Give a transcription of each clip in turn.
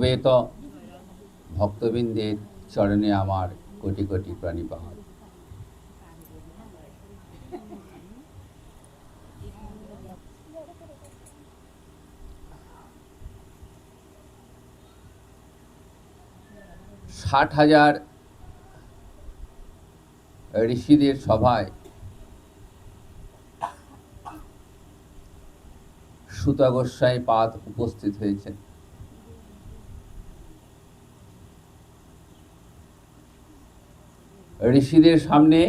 বেত ভক্তবৃন্দের চরণে আমার কোটি কোটি প্রণিপাত। ষাট হাজার ঋষিদের সভায় সুত গোস্বাই পাদ উপস্থিত হয়েছেন। ঋষিদের সামনে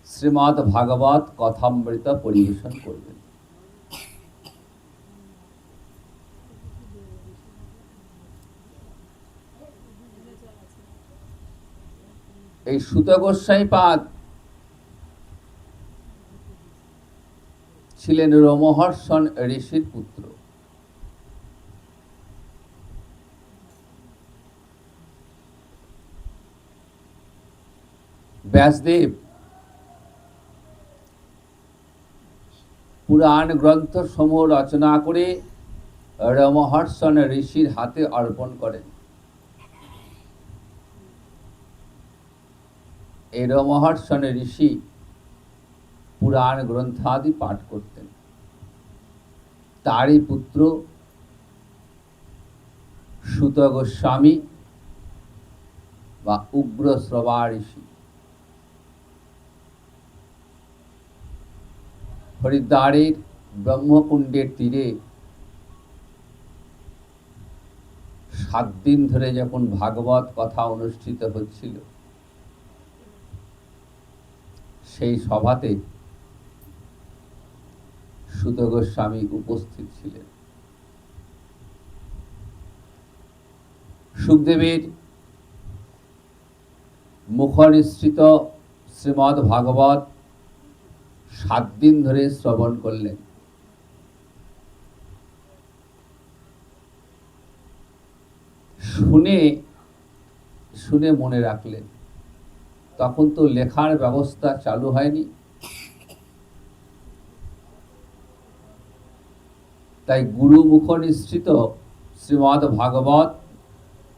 শ্রীমদ্ ভাগবত কথামৃত পরিবেশন করবেন। এই সুত গোস্বাই পাদ ছিলেন রোমহর্ষণ ঋষির পুত্র। ব্যাসদেব পুরাণ গ্রন্থ সমূহ রচনা করে রোমহর্ষণ ঋষির হাতে অর্পণ করেন। এই রোমহর্ষণ ঋষি পুরাণ গ্রন্থাদি পাঠ করতেন। তারই পুত্র সুত গোস্বামী বা উগ্র শ্রবা ঋষি হরিদ্বারের ব্রহ্মকুণ্ডের তীরে 7 দিন ধরে যখন ভাগবত কথা অনুষ্ঠিত হচ্ছিল, সেই সভাতে সুত গোস্বামী উপস্থিত ছিলেন। শুকদেবের মুখনিসৃত শ্রীমদ্ ভাগবত 7 দিন ধরে শ্রবণ করলেন। শুনে মনে রাখলেন। তখন তো লেখার ব্যবস্থা চালু হয়নি, তাই গুরু মুখ নিঃসৃত শ্রীমদ্ ভাগবত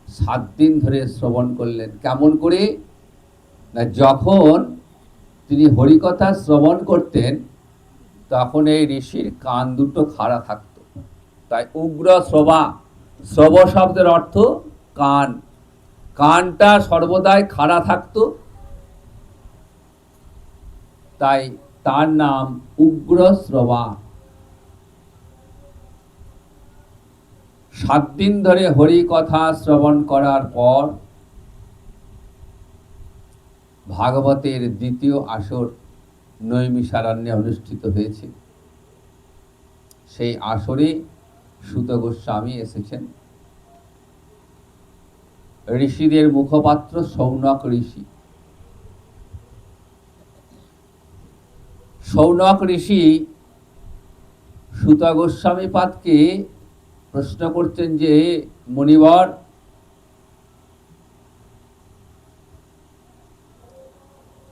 7 দিন ধরে শ্রবণ করলেন। কেমন করে না, যখন তিনি হরিকথা শ্রবণ করতেন তখন এই ঋষির কান দুটো খাড়া থাকত। তাই উগ্র শ্রবা, শ্রব শব্দের অর্থ কান, কানটা সর্বদাই খাড়া থাকত, তাই তার নাম উগ্র শ্রবা। 7 দিন ধরে হরি কথা শ্রবণ করার পর ভাগবতের দ্বিতীয় আসর নৈমিষারণ্যে অনুষ্ঠিত হয়েছে। সেই আসরে সুত গোস্বামী এসেছেন। ঋষিদের মুখপাত্র শৌনক ঋষি। শৌনক ঋষি সুত গোস্বামী পাদকে প্রশ্ন করছেন যে, মুনিবর,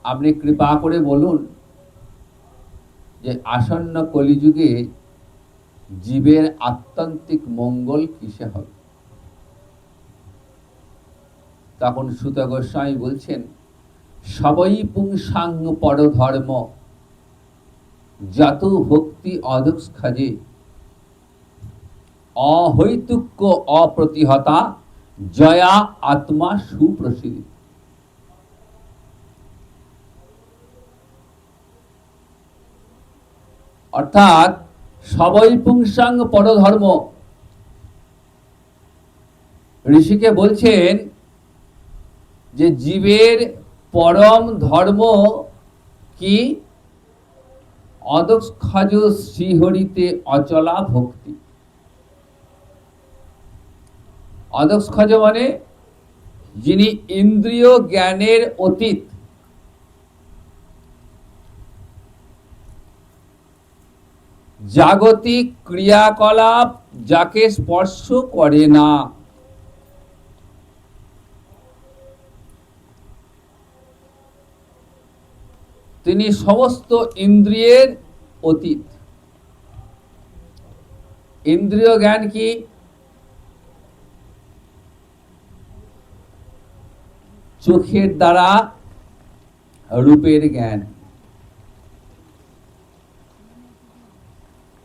আপনি কৃপা করে বলুন যে আসন্ন কলিযুগে জীবের আত্যন্তিক মঙ্গল কিসে হবে? তখন সুত গোস্বামী বলছেন, সবই পুংসাঙ্গ পরধর্ম যত ভক্তি অদক্ষ খাজে অহৈতুক্য অপ্রতিহতা জয়া আত্মা সুপ্রসিদ্ধ। অর্থাৎ সবই পুংসাঙ্গ পরধর্ম, ঋষিকে বলছেন যে জীবের পরম ধর্ম কি? অদক্ষজ শ্রীহরিতে অচলা ভক্তি। অদক্ষজ মানে যিনি ইন্দ্রিয় জ্ঞানের অতীত, জাগতিক ক্রিয়াকলাপ যাকে স্পর্শ করে না, তিনি সমস্ত ইন্দ্রিয়ের অতীত। ইন্দ্রিয় জ্ঞান কি? চোখের দ্বারা রূপের জ্ঞান,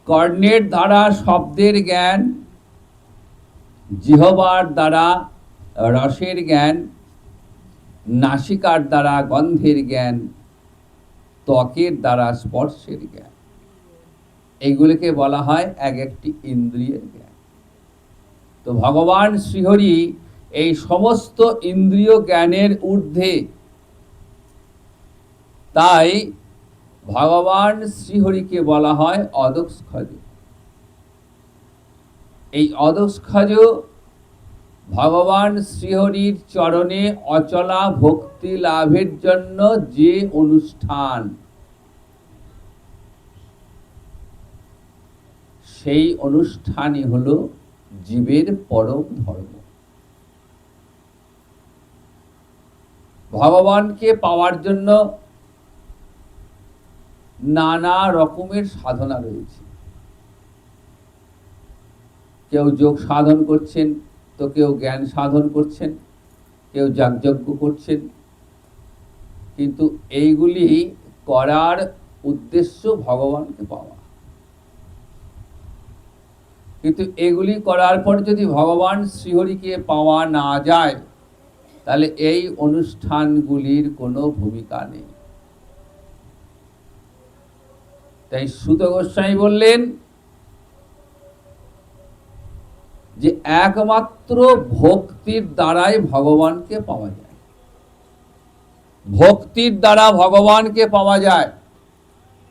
কর্ণের দ্বারা শব্দের জ্ঞান, জিহ্বার দ্বারা রসের জ্ঞান, নাসিকার দ্বারা গন্ধের জ্ঞান, ত্বকের দ্বারা স্পর্শের জ্ঞান। এইগুলিকে বলা হয় এক একটি ইন্দ্রিয়ের জ্ঞান। তো ভগবান শ্রীহরি এই সমস্ত ইন্দ্রিয় জ্ঞানের ঊর্ধ্বে। তাই ভগবান শ্রীহরিকে বলা হয় অধোক্ষজ। এই অধোক্ষজ ভগবান শ্রীহরির চরণে অচলা ভক্তি লাভের জন্য যে অনুষ্ঠান, সেই অনুষ্ঠানই হল জীবের পরম ধর্ম। ভগবানকে পাওয়ার জন্য নানা রকমের সাধনা রয়েছে। কেউ যোগ সাধন করছেন, তো কেউ জ্ঞান সাধন করছেন, কেউ যাগযজ্ঞ করছেন। কিন্তু এইগুলি করার উদ্দেশ্য ভগবানকে পাওয়া। কিন্তু এগুলি করার পর যদি ভগবান শ্রীহরিকে পাওয়া না যায়, তাহলে এই অনুষ্ঠানগুলির কোনো ভূমিকা নেই। তাই সুত গোস্বামী বললেন যে একমাত্র ভক্তির দ্বারাই ভগবানকে পাওয়া যায়। ভক্তির দ্বারা ভগবানকে পাওয়া যায়।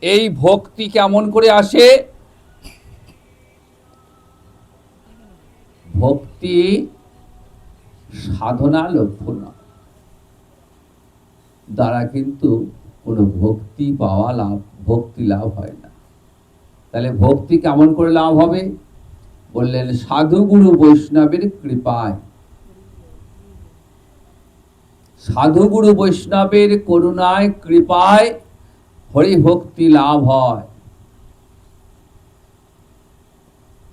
এই ভক্তি কেমন করে আসে? ভক্তি সাধনা লভ্য নয়, দ্বারা কিন্তু কোনো ভক্তি পাওয়া লাভ, ভক্তি লাভ হয় না। তাহলে ভক্তি কেমন করে লাভ হবে? বললেন সাধু গুরু বৈষ্ণবের কৃপায়। সাধু গুরু বৈষ্ণবের করুণায় কৃপায় হরিভক্তি লাভ হয়।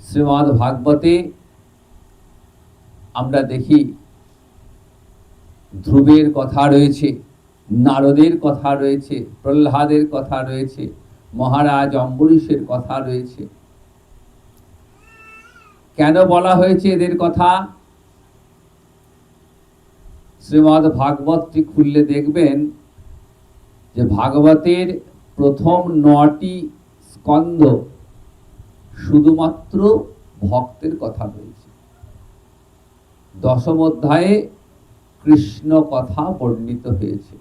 শ্রীমদ্ ভাগবতে আমরা দেখি ধ্রুবের কথা রয়েছে, নারদের কথা রয়েছে, প্রহ্লাদের কথা রয়েছে, মহারাজ অম্বরীশের কথা রয়েছে। কেন বলা হয়েছে এদের কথা? শ্রীমদ্ ভাগবতটি খুললে দেখবেন যে ভাগবতের প্রথম 9টি স্কন্ধ শুধুমাত্র ভক্তের কথা রয়েছে। 10ম অধ্যায়ে কৃষ্ণ কথা বর্ণিত হয়েছে।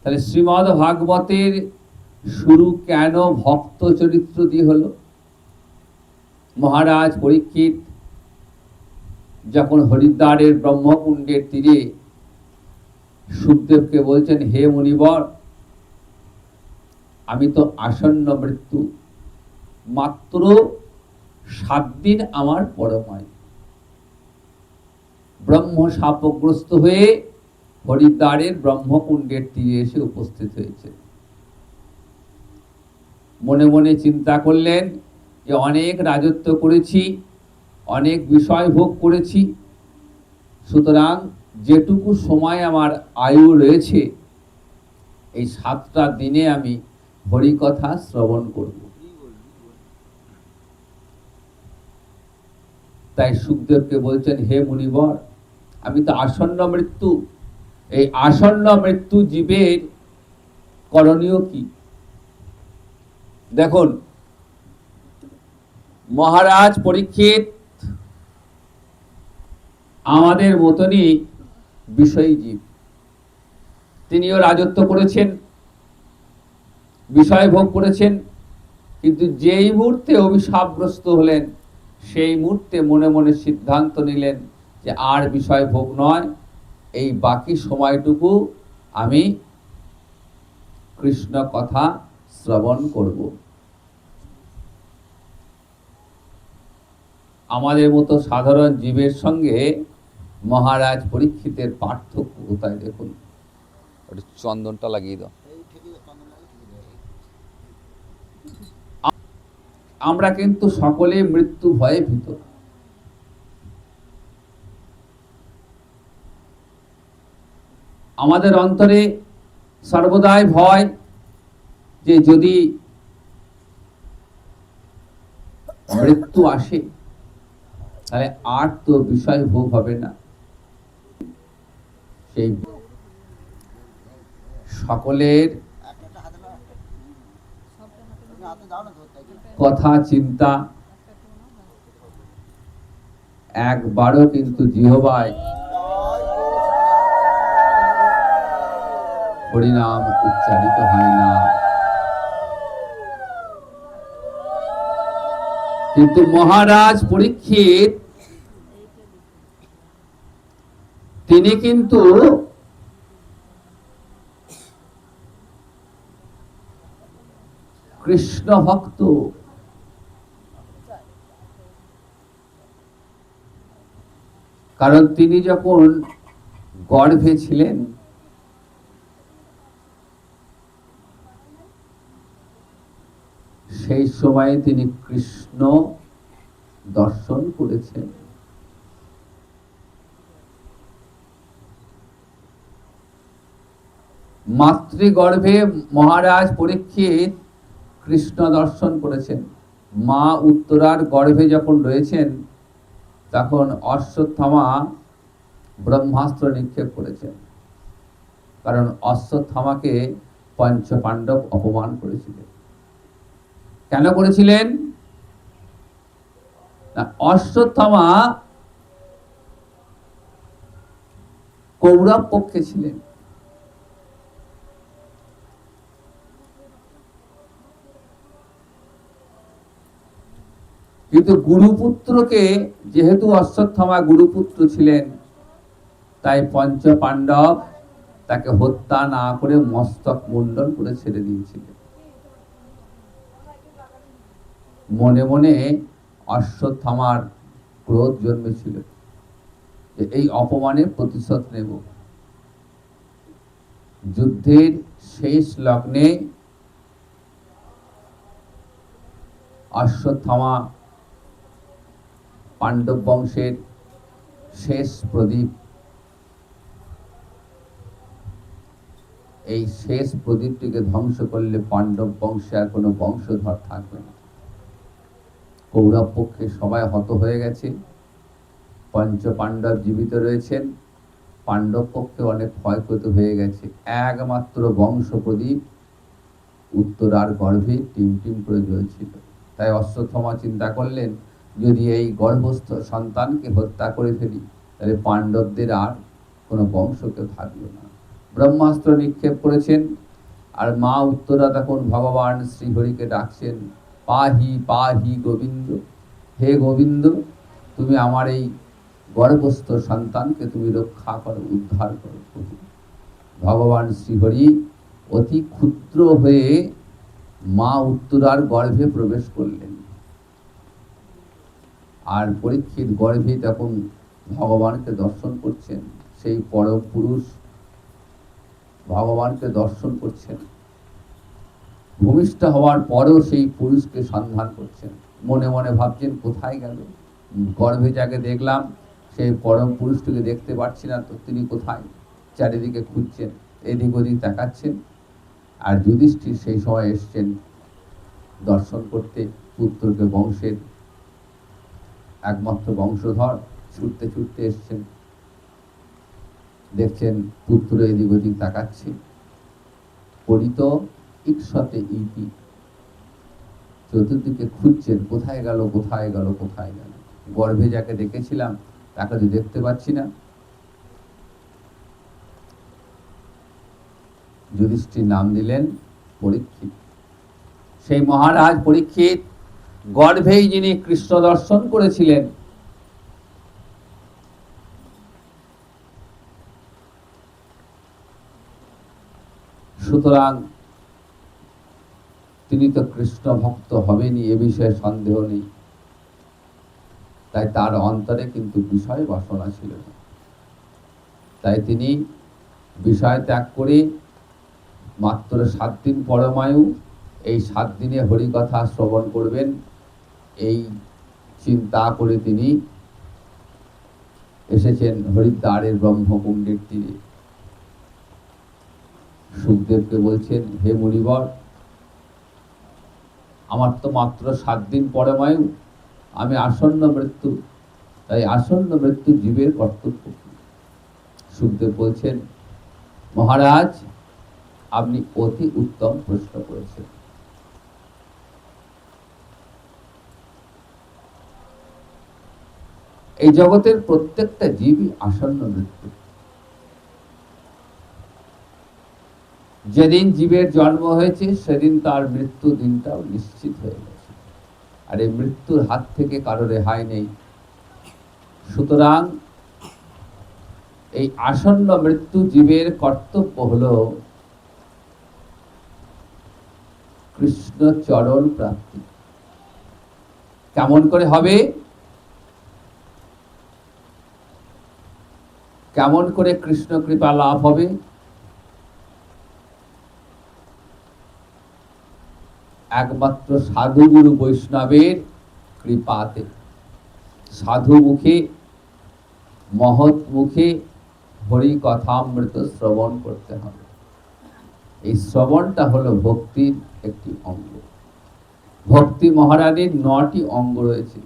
তাহলে শ্রীমদ্ ভাগবতের শুরু কেন ভক্ত চরিত্র দিয়ে হলো? মহারাজ পরীক্ষিত যখন হরিদ্বারের ব্রহ্মকুণ্ডের তীরে সুখদেবকে বলছেন, হে মুনিবর, আমি তো আসন্ন মৃত্যু, মাত্র 7 দিন আমার পরমায়। ব্রহ্ম শাপগ্রস্ত হয়ে হরিদ্বারের ব্রহ্মকুণ্ডের তীরে এসে উপস্থিত হয়েছে। মনে মনে চিন্তা করলেন যে অনেক রাজত্ব করেছি, অনেক বিষয় ভোগ করেছি, সুতরাং যেটুকু সময় আমার আয়ু রয়েছে, এই 7টা দিনে আমি হরিকথা শ্রবণ করব। তাই সুখদেবকে বলছেন, হে মুনিবর, আমি তো আসন্ন মৃত্যু, এই আসন্ন মৃত্যু জীবের করণীয় কি? দেখুন, মহারাজ পরীক্ষিত আমাদের মতনই বিষয়ী জীব। তিনিও রাজত্ব করেছেন, বিষয় ভোগ করেছেন, কিন্তু যেই মুহূর্তে অভিশাপগ্রস্ত হলেন, সেই মুহূর্তে মনে মনে সিদ্ধান্ত নিলেন যে আর বিষয় ভোগ নয়, এই বাকি সময়টুকু আমি কৃষ্ণ কথা শ্রবণ করব। আমাদের মতো সাধারণ জীবের সঙ্গে মহারাজ পরীক্ষিতের পার্থক্য কোথায় দেখুন। চন্দনটা লাগিয়ে দাও। আমরা কিন্তু সকলে মৃত্যু ভয়ে ভীত। আমাদের অন্তরে সর্বদাই ভয় যে যদি মৃত্যু আসে তাহলে আর তো বিষয় ভোগ হবে না। সেই সকলের কথা চিন্তা একবারও কিন্তু জিহ্বায় হরিনাম উচ্চারিত হয় না। কিন্তু মহারাজ পরীক্ষিত তিনি কিন্তু কৃষ্ণ ভক্ত। কারণ তিনি যখন গর্ভে ছিলেন সেই সময়ে তিনি কৃষ্ণ দর্শন করেছেন। মাতৃগর্ভে মহারাজ পরীক্ষিত কৃষ্ণ দর্শন করেছেন। মা উত্তরার গর্ভে যখন রয়েছেন তখন অশ্বত্থামা ব্রহ্মাস্ত্র নিক্ষেপ করেছেন। কারণ অশ্বত্থামাকে পঞ্চপাণ্ডব অপমান করেছিলেন। কেন করেছিলেন? না, অশ্বত্থামা কৌরব পক্ষে ছিলেন। কিন্তু গুরুপুত্রকে, যেহেতু অশ্বত্থামা গুরুপুত্র ছিলেন, তাই পঞ্চ পাণ্ডব তাকে হত্যা না করে মস্তক মুন্ডন করে ছেড়ে দিয়েছিলেন। মনে মনে অশ্বত্থামার ক্রোধ জন্মেছিল যে এই অপমানের প্রতিশোধ নেব। যুদ্ধের শেষ লগ্নে অশ্বত্থামা পাণ্ডব বংশের শেষ প্রদীপ, এই শেষ প্রদীপটিকে ধ্বংস করলে পাণ্ডব বংশে আর কোনো বংশধর থাকবে না। কৌরব পক্ষে সবাই হত হয়ে গেছে, পঞ্চ পাণ্ডব জীবিত রয়েছেন, পাণ্ডব পক্ষে অনেক ক্ষয়ক্ষতি হয়ে গেছে। একমাত্র বংশ প্রদীপ উত্তরার গর্ভে টিম টিম করে জ্বলছিল। তাই অশ্বত্থামা চিন্তা করলেন, যদি এই গর্ভস্থ সন্তানকে হত্যা করে ফেলি তাহলে পাণ্ডবদের আর কোনো বংশ কেউ থাকবে না। ব্রহ্মাস্ত্র নিক্ষেপ করেছেন। আর মা উত্তরা তখন ভগবান শ্রীহরিকে ডাকছেন, পাহি পাহি গোবিন্দ, হে গোবিন্দ, তুমি আমার এই গর্ভস্থ সন্তানকে তুমি রক্ষা করো, উদ্ধার করো। ভগবান শ্রীহরি অতি ক্ষুদ্র হয়ে মা উত্তরার গর্ভে প্রবেশ করলেন। আর পরীক্ষিত গর্ভে তখন ভগবানকে দর্শন করছেন। সেই পরম পুরুষ ভগবানকে দর্শন করছেন। ভূমিষ্ঠ হওয়ার পরেও সেই পুরুষকে সন্ধান করছেন। মনে মনে ভাবছেন, কোথায় গেল? গর্ভে যাকে দেখলাম সেই পরম পুরুষটিকে দেখতে পাচ্ছি না তো, তিনি কোথায়? চারিদিকে খুঁজছেন, এদিক ওদিক তাকাচ্ছেন। আর যুধিষ্ঠির সেই সময় এসছেন দর্শন করতে। পুত্রকে, বংশের একমাত্র বংশধর, ছুটতে ছুটতে এসছেন। দেখছেন পুত্র এদিক ওদিক তাকাচ্ছে। পরিত ইক্ষতে ইতি, চতুর্দিকে খুঁজছেন, কোথায় গেল, কোথায় গেল, কোথায় গেল? গর্ভে যাকে দেখেছিলাম তাকে তো দেখতে পাচ্ছি না। যুধিষ্ঠির নাম দিলেন পরীক্ষিত। সেই মহারাজ পরীক্ষিত গর্ভেই যিনি কৃষ্ণ দর্শন করেছিলেন, সুতরাং তিনি তো কৃষ্ণ ভক্ত হবেনই, এ বিষয়ে সন্দেহ নেই। তাই তার অন্তরে কিন্তু বিষয় বাসনা ছিল না। তাই তিনি বিষয় ত্যাগ করে মাত্র 7 দিন পরমায়ু, এই 7 দিনে হরিকথা শ্রবণ করবেন। এই চিন্তা করে তিনি এসেছেন হরিদ্বারের ব্রহ্মকুণ্ডের তীরে। সুখদেবকে বলছেন, হে মুনিবর, আমার তো মাত্র 7 দিন পরে মায়ু, আমি আসন্ন মৃত্যু, তাই আসন্ন মৃত্যু জীবের কর্তব্য। সুখদেব বলছেন, মহারাজ, আপনি অতি উত্তম প্রশ্ন করেছেন। এই জগতের প্রত্যেকটা জীবই আসন্ন মৃত্যু। যেদিন জীবের জন্ম হয়েছে সেদিন তার মৃত্যু দিনটাও নিশ্চিত হয়ে গেছে, আর এই মৃত্যুর হাত থেকে কারো রেহাই নেই। সুতরাং এই আসন্ন মৃত্যু জীবের কর্তব্য হলো কৃষ্ণ চরণ প্রাপ্তি। কেমন করে হবে? কেমন করে কৃষ্ণ কৃপা লাভ হবে? একমাত্র সাধু গুরু বৈষ্ণবের কৃপাতে। সাধু মুখে, মহৎ মুখে হরি কথামৃত শ্রবণ করতে হবে। এই শ্রবণটা হলো ভক্তির একটি অঙ্গ। ভক্তি মহারানীর 9টি অঙ্গ রয়েছে।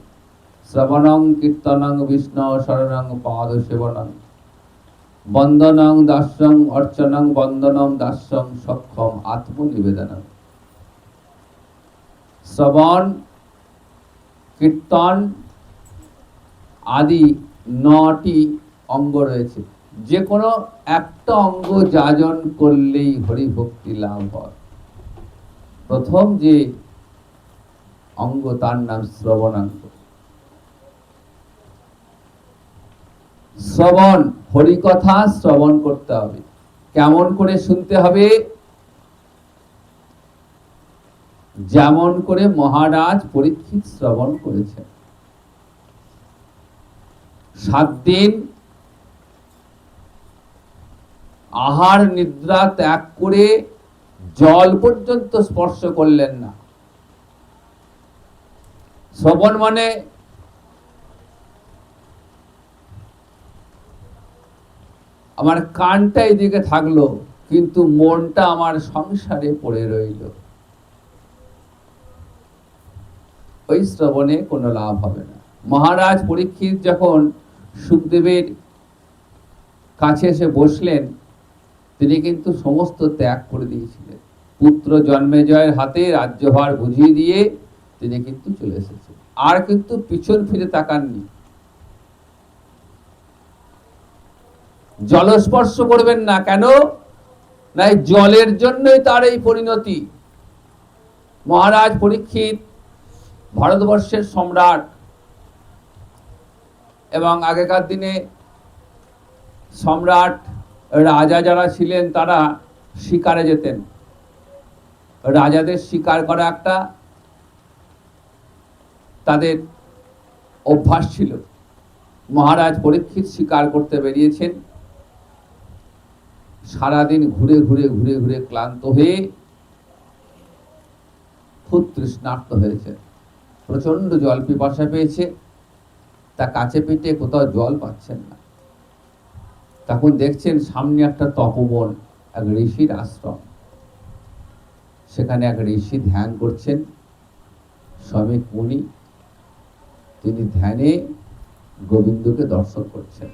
শ্রবণং কীর্তনং বিষ্ণু শরণং পাদ সেবনং বন্দনং দাস্যং অর্চনং বন্দনং দাস্যং সক্ষম আত্মনিবেদনং। শ্রবণ, কীর্তন আদি 9টি অঙ্গ রয়েছে। যে কোনো একটা অঙ্গ যাজন করলেই হরি ভক্তি লাভ হয়। প্রথম যে অঙ্গ তার নাম শ্রবণাঙ্গ। শ্রবণ, হরিকথা শ্রবণ করতে হবে। কেমন করে শুনতে হবে? যেমন করে মহারাজ পরীক্ষিত শ্রবণ করেছেন। 7 দিন আহার নিদ্রা ত্যাগ করে জল পর্যন্ত স্পর্শ করলেন না। শ্রবণ মানে আমার কানটা এদিকে থাকলো, কিন্তু মনটা আমার সংসারে পড়ে রইল। ওই শ্রবণে কোনো লাভ হবে না। মহারাজ পরীক্ষিত যখন সুখদেবের কাছে এসে বসলেন, তিনি কিন্তু সমস্ত ত্যাগ করে দিয়েছিলেন। পুত্র জন্মেজয়ের হাতে রাজ্যভার বুঝিয়ে দিয়ে তিনি কিন্তু চলে এসেছেন, আর কিন্তু পিছন ফিরে তাকাননি। জলস্পর্শ করবেন না। কেন? না, জলের জন্যই তার এই পরিণতি। মহারাজ পরীক্ষিত ভারতবর্ষের সম্রাট, এবং আগেকার দিনে সম্রাট রাজা যারা ছিলেন তারা শিকারে যেতেন। রাজাদের শিকার করা একটা তাদের অভ্যাস ছিল। মহারাজ পরীক্ষিত শিকার করতে বেরিয়েছেন। সারাদিন ঘুরে ঘুরে ঘুরে ঘুরে ক্লান্ত হয়ে খুব তৃষ্ণার্ত হয়েছে। প্রচন্ড জল পিপাসা পেয়েছে। তা কাছে পিঠে কোথাও জল পাচ্ছেন না। তখন দেখছেন সামনে একটা তপবন, এক ঋষির আশ্রম। সেখানে এক ঋষি ধ্যান করছেন, শ্রমিক মুনি। তিনি ধ্যানে গোবিন্দকে দর্শন করছেন।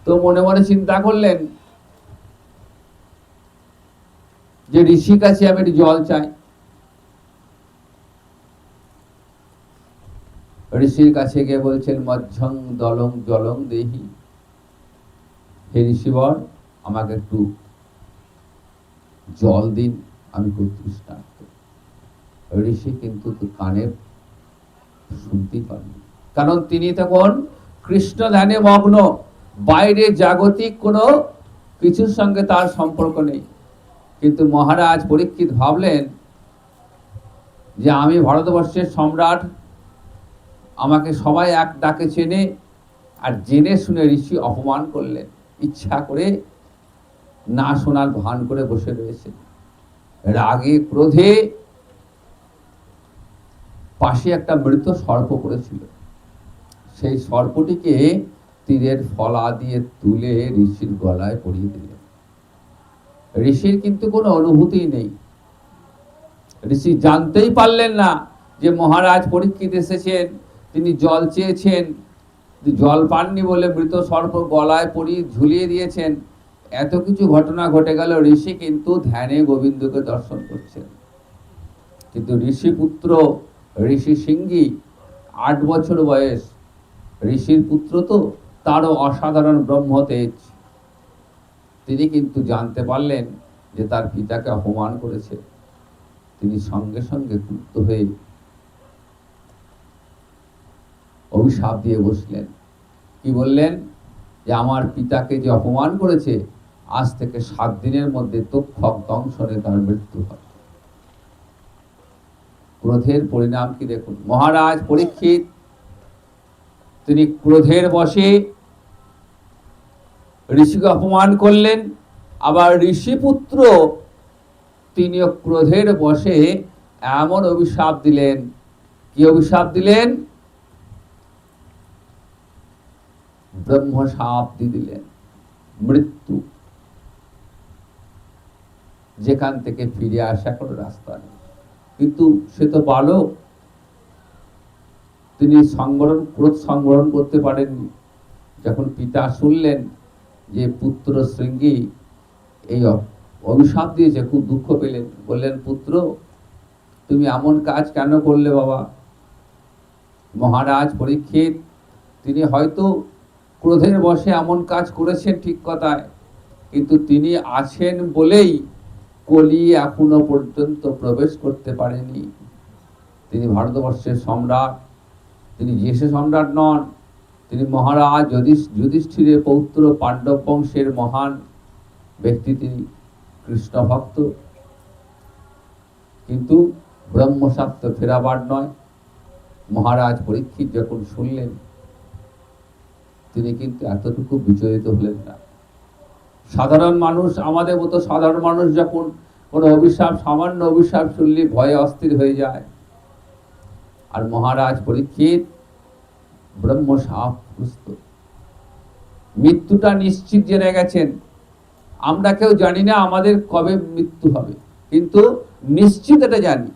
তো মনে মনে চিন্তা করলেন যে ঋষির কাছে আমি একটু জল চাই। ঋষির কাছে গিয়ে বলছেন, মধ্যং দলং জলং দেহি। হে ঋষিবর, আমাকে একটু জল দিন, আমি খুব তৃষ্ণার্ত। ঋষি কিন্তু কানে শুনতেই পারেন, কারণ তিনি তখন কৃষ্ণ ধ্যানে মগ্ন। বাইরে জাগতিক কোনো কিছুর সঙ্গে তার সম্পর্ক নেই। কিন্তু মহারাজ পরীক্ষিত ভাবলেন যে আমি ভারতবর্ষের সম্রাট, আমাকে সবাই এক ডাকে চেনে, আর জেনে শুনে ঋষি অপমান করলেন। ইচ্ছা করে না শোনার ভান করে বসে রয়েছেন। রাগে ক্রোধে পাশে একটা মৃত সর্প পড়েছিল, সেই সর্পটিকে তীরের ফলা দিয়ে তুলে ঋষির গলায় পরিয়ে দিলেন। ঋষির কিন্তু কোনো অনুভূতি নেই। ঋষি জানতেই পারলেন না যে মহারাজ পরীক্ষিত এসেছেন, তিনি জল চেয়েছেন, জল পাননি বলে মৃত সর্প গলায় পরিয়ে ঝুলিয়ে দিয়েছেন। এত কিছু ঘটনা ঘটে গেল, ঋষি কিন্তু ধ্যানে গোবিন্দকে দর্শন করছেন। কিন্তু ঋষি পুত্র ঋষি সিংহী 8 বছর বয়স, ঋষির পুত্র তো, তারও অসাধারণ ব্রহ্মতেজ। তিনি কিন্তু জানতে পারলেন যে তার পিতাকে অপমান করেছে। তিনি সঙ্গে সঙ্গে ক্রুদ্ধ হয়ে অভিশাপ দিয়ে বসলেন। কি বললেন? যে আমার পিতাকে যে অপমান করেছে, আজ থেকে 7 দিনের মধ্যে তক্ষক দংশনে তার মৃত্যু হয়। ক্রোধের পরিণাম কি দেখুন। মহারাজ পরীক্ষিত তিনি ক্রোধের বশে ঋষিকে অপমান করলেন। আবার ঋষিপুত্র তিনিও ক্রোধের বশে এমন অভিশাপ দিলেন। কি অভিশাপ দিলেন? ব্রহ্মশাপ দিয়ে দিলেন, মৃত্যু, যেখান থেকে ফিরে আসা কোনো রাস্তা নেই। কিন্তু সে তো বালক, তিনি ক্রোধ সংবরণ করতে পারেননি। যখন পিতা শুনলেন যে পুত্র শৃঙ্গী এই অভিশাপ দিয়েছে, খুব দুঃখ পেলেন। বললেন, পুত্র তুমি এমন কাজ কেন করলে বাবা? মহারাজ পরীক্ষিত তিনি হয়তো ক্রোধের বশে এমন কাজ করেছেন, ঠিক কথায়, কিন্তু তিনি আছেন বলেই কলি এখনো পর্যন্ত প্রবেশ করতে পারেনি। তিনি ভারতবর্ষের সম্রাট, তিনি যে সম্রাট নন, তিনি মহারাজ যুধিষ্ঠিরের পৌত্র, পাণ্ডব বংশের মহান ব্যক্তি, তিনি কৃষ্ণ ভক্ত। কিন্তু ব্রহ্মশাপ তো ফেরাবার নয়। মহারাজ পরীক্ষিত যখন শুনলেন, তিনি কিন্তু এতটুকু বিচলিত হলেন না। সাধারণ মানুষ, আমাদের মতো সাধারণ মানুষ যখন কোনো অভিশাপ, সামান্য অভিশাপ শুনলে ভয়ে অস্থির হয়ে যায়, আর মহারাজ পরীক্ষিত ব্রহ্মশাপগ্রস্ত, মৃত্যুটা নিশ্চিত জেনে গেছেন। আমরা কেউ জানি না আমাদের কবে মৃত্যু হবে, কিন্তু নিশ্চিত এটা জানি।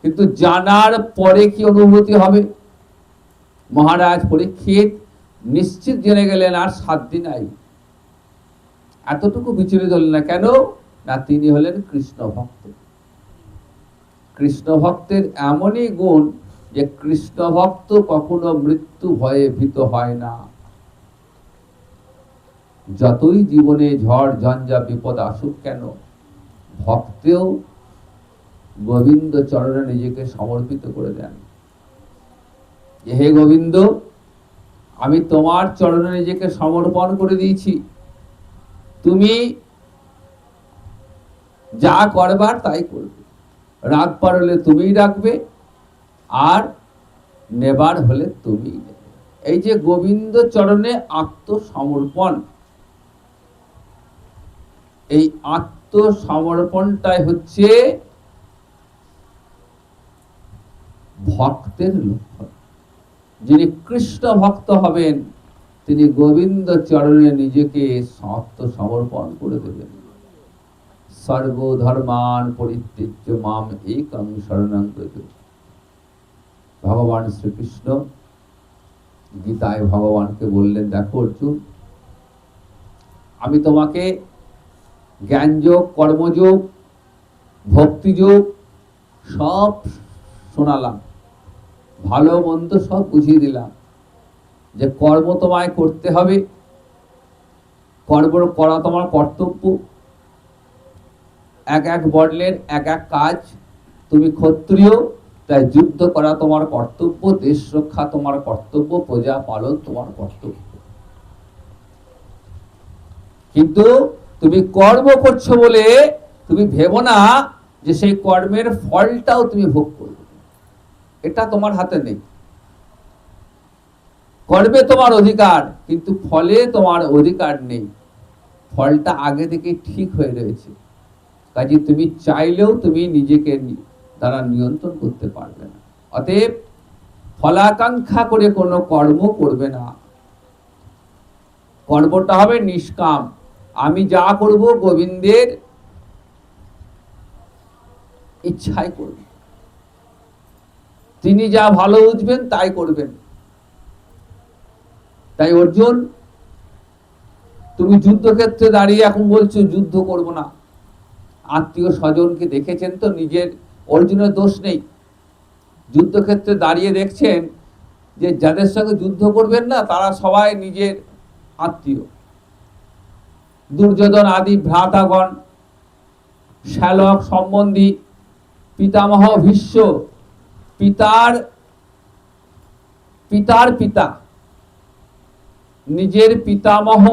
কিন্তু জানার পরে কি অনুভূতি হবে? মহারাজ পরীক্ষিত নিশ্চিত জেনে গেলেন আর 7 দিন আয়ু। এতটুকু বিচলিত হলেন না। কেন না? তিনি হলেন কৃষ্ণ ভক্ত। কৃষ্ণ ভক্তের এমনই গুণ যে কৃষ্ণ ভক্ত কখনো মৃত্যু ভয়ে ভীত হয় না। যতই জীবনে ঝড় ঝঞ্ঝা বিপদ আসুক কেন, ভক্তেও গোবিন্দ চরণে নিজেকে সমর্পিত করে দেন। হে গোবিন্দ, আমি তোমার চরণে নিজেকে সমর্পণ করে দিয়েছি, তুমি যা করবার তাই করবে। রাখবার হলে তুমিই রাখবে, আর নেবার হলে তুমিই নেবে। এই যে গোবিন্দ চরণে আত্মসমর্পণ, এই আত্মসমর্পণটাই হচ্ছে ভক্তের লক্ষণ। যিনি কৃষ্ণ ভক্ত হবেন, তিনি গোবিন্দ চরণে নিজেকে আত্মসমর্পণ করে দেবেন। সর্বধর্মান পরিত্যজ্য মাম একং শরণং ব্রজ। ভগবান শ্রীকৃষ্ণ গীতায় ভগবানকে বললেন, দেখো অর্জুন, আমি তোমাকে জ্ঞানযোগ, কর্মযোগ, ভক্তিযোগ সব শোনালাম, ভালো মন্দ সব বুঝিয়ে দিলাম, যে কর্ম তোমায় করতে হবে, কর্ম করা তোমার কর্তব্য। এক এক বর্ণের এক এক কাজ। তুমি ক্ষত্রিয়, তাই যুদ্ধ করা তোমার কর্তব্য, দেশ রক্ষা তোমার কর্তব্য, প্রজা পালন তোমার কর্তব্য। কিন্তু তুমি কর্ম করছো বলে তুমি ভেবো না যে সেই কর্মের ফলটাও তুমি ভোগ করবে। এটা তোমার হাতে নেই। কর্মে তোমার অধিকার, কিন্তু ফলে তোমার অধিকার নেই। ফলটা আগে থেকে ঠিক হয়ে রয়েছে, কাজে তুমি চাইলেও তুমি নিজেকে দ্বারা নিয়ন্ত্রণ করতে পারবে না। অতএব ফলাকাঙ্ক্ষা করে কোনো কর্ম করবে না, কর্মটা হবে নিষ্কাম। আমি যা করব গোবিন্দের ইচ্ছাই করব, তিনি যা ভালো বুঝবেন তাই করবেন। তাই অর্জুন, তুমি যুদ্ধক্ষেত্রে দাঁড়িয়ে এখন বলছো যুদ্ধ করব না, আত্মীয় স্বজনকে দেখেছেন তো, নিজের অর্জুনের দোষ নেই, যুদ্ধক্ষেত্রে দাঁড়িয়ে দেখছেন যে যাদের সঙ্গে যুদ্ধ করবেন না তারা সবাই নিজের আত্মীয়, দুর্যোধন আদি ভ্রাতাগণ, শ্যালক সম্বন্ধী, পিতামহ ভীষ্ম, পিতার পিতার পিতা, নিজের পিতামহ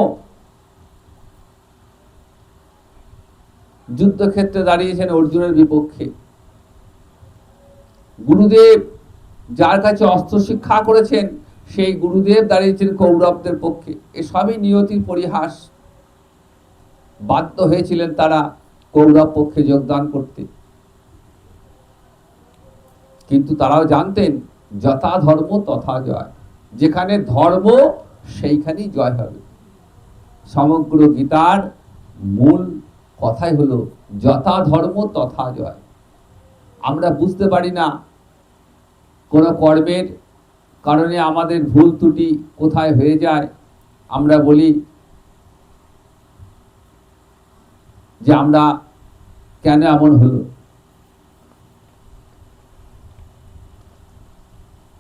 যুদ্ধক্ষেত্রে দাঁড়িয়েছেন অর্জুনের বিপক্ষে। গুরুদেব যার কাছে অস্ত্র শিক্ষা করেছেন সেই গুরুদেব দাঁড়িয়েছেন কৌরবদের পক্ষে। এসবই নিয়তির পরিহাস, বাধ্য হয়েছিলেন তারা কৌরব পক্ষে যোগদান করতে। কিন্তু তারাও জানতেন যথা ধর্ম তথা জয়, যেখানে ধর্ম সেইখানেই জয় হবে। সমগ্র গীতার মূল কথাই হলো যথা ধর্ম তথা জয়। আমরা বুঝতে পারি না কোন কর্মের কারণে আমাদের ভুল ত্রুটি কোথায় হয়ে যায়, আমরা বলি যে আমরা কেন এমন হলো।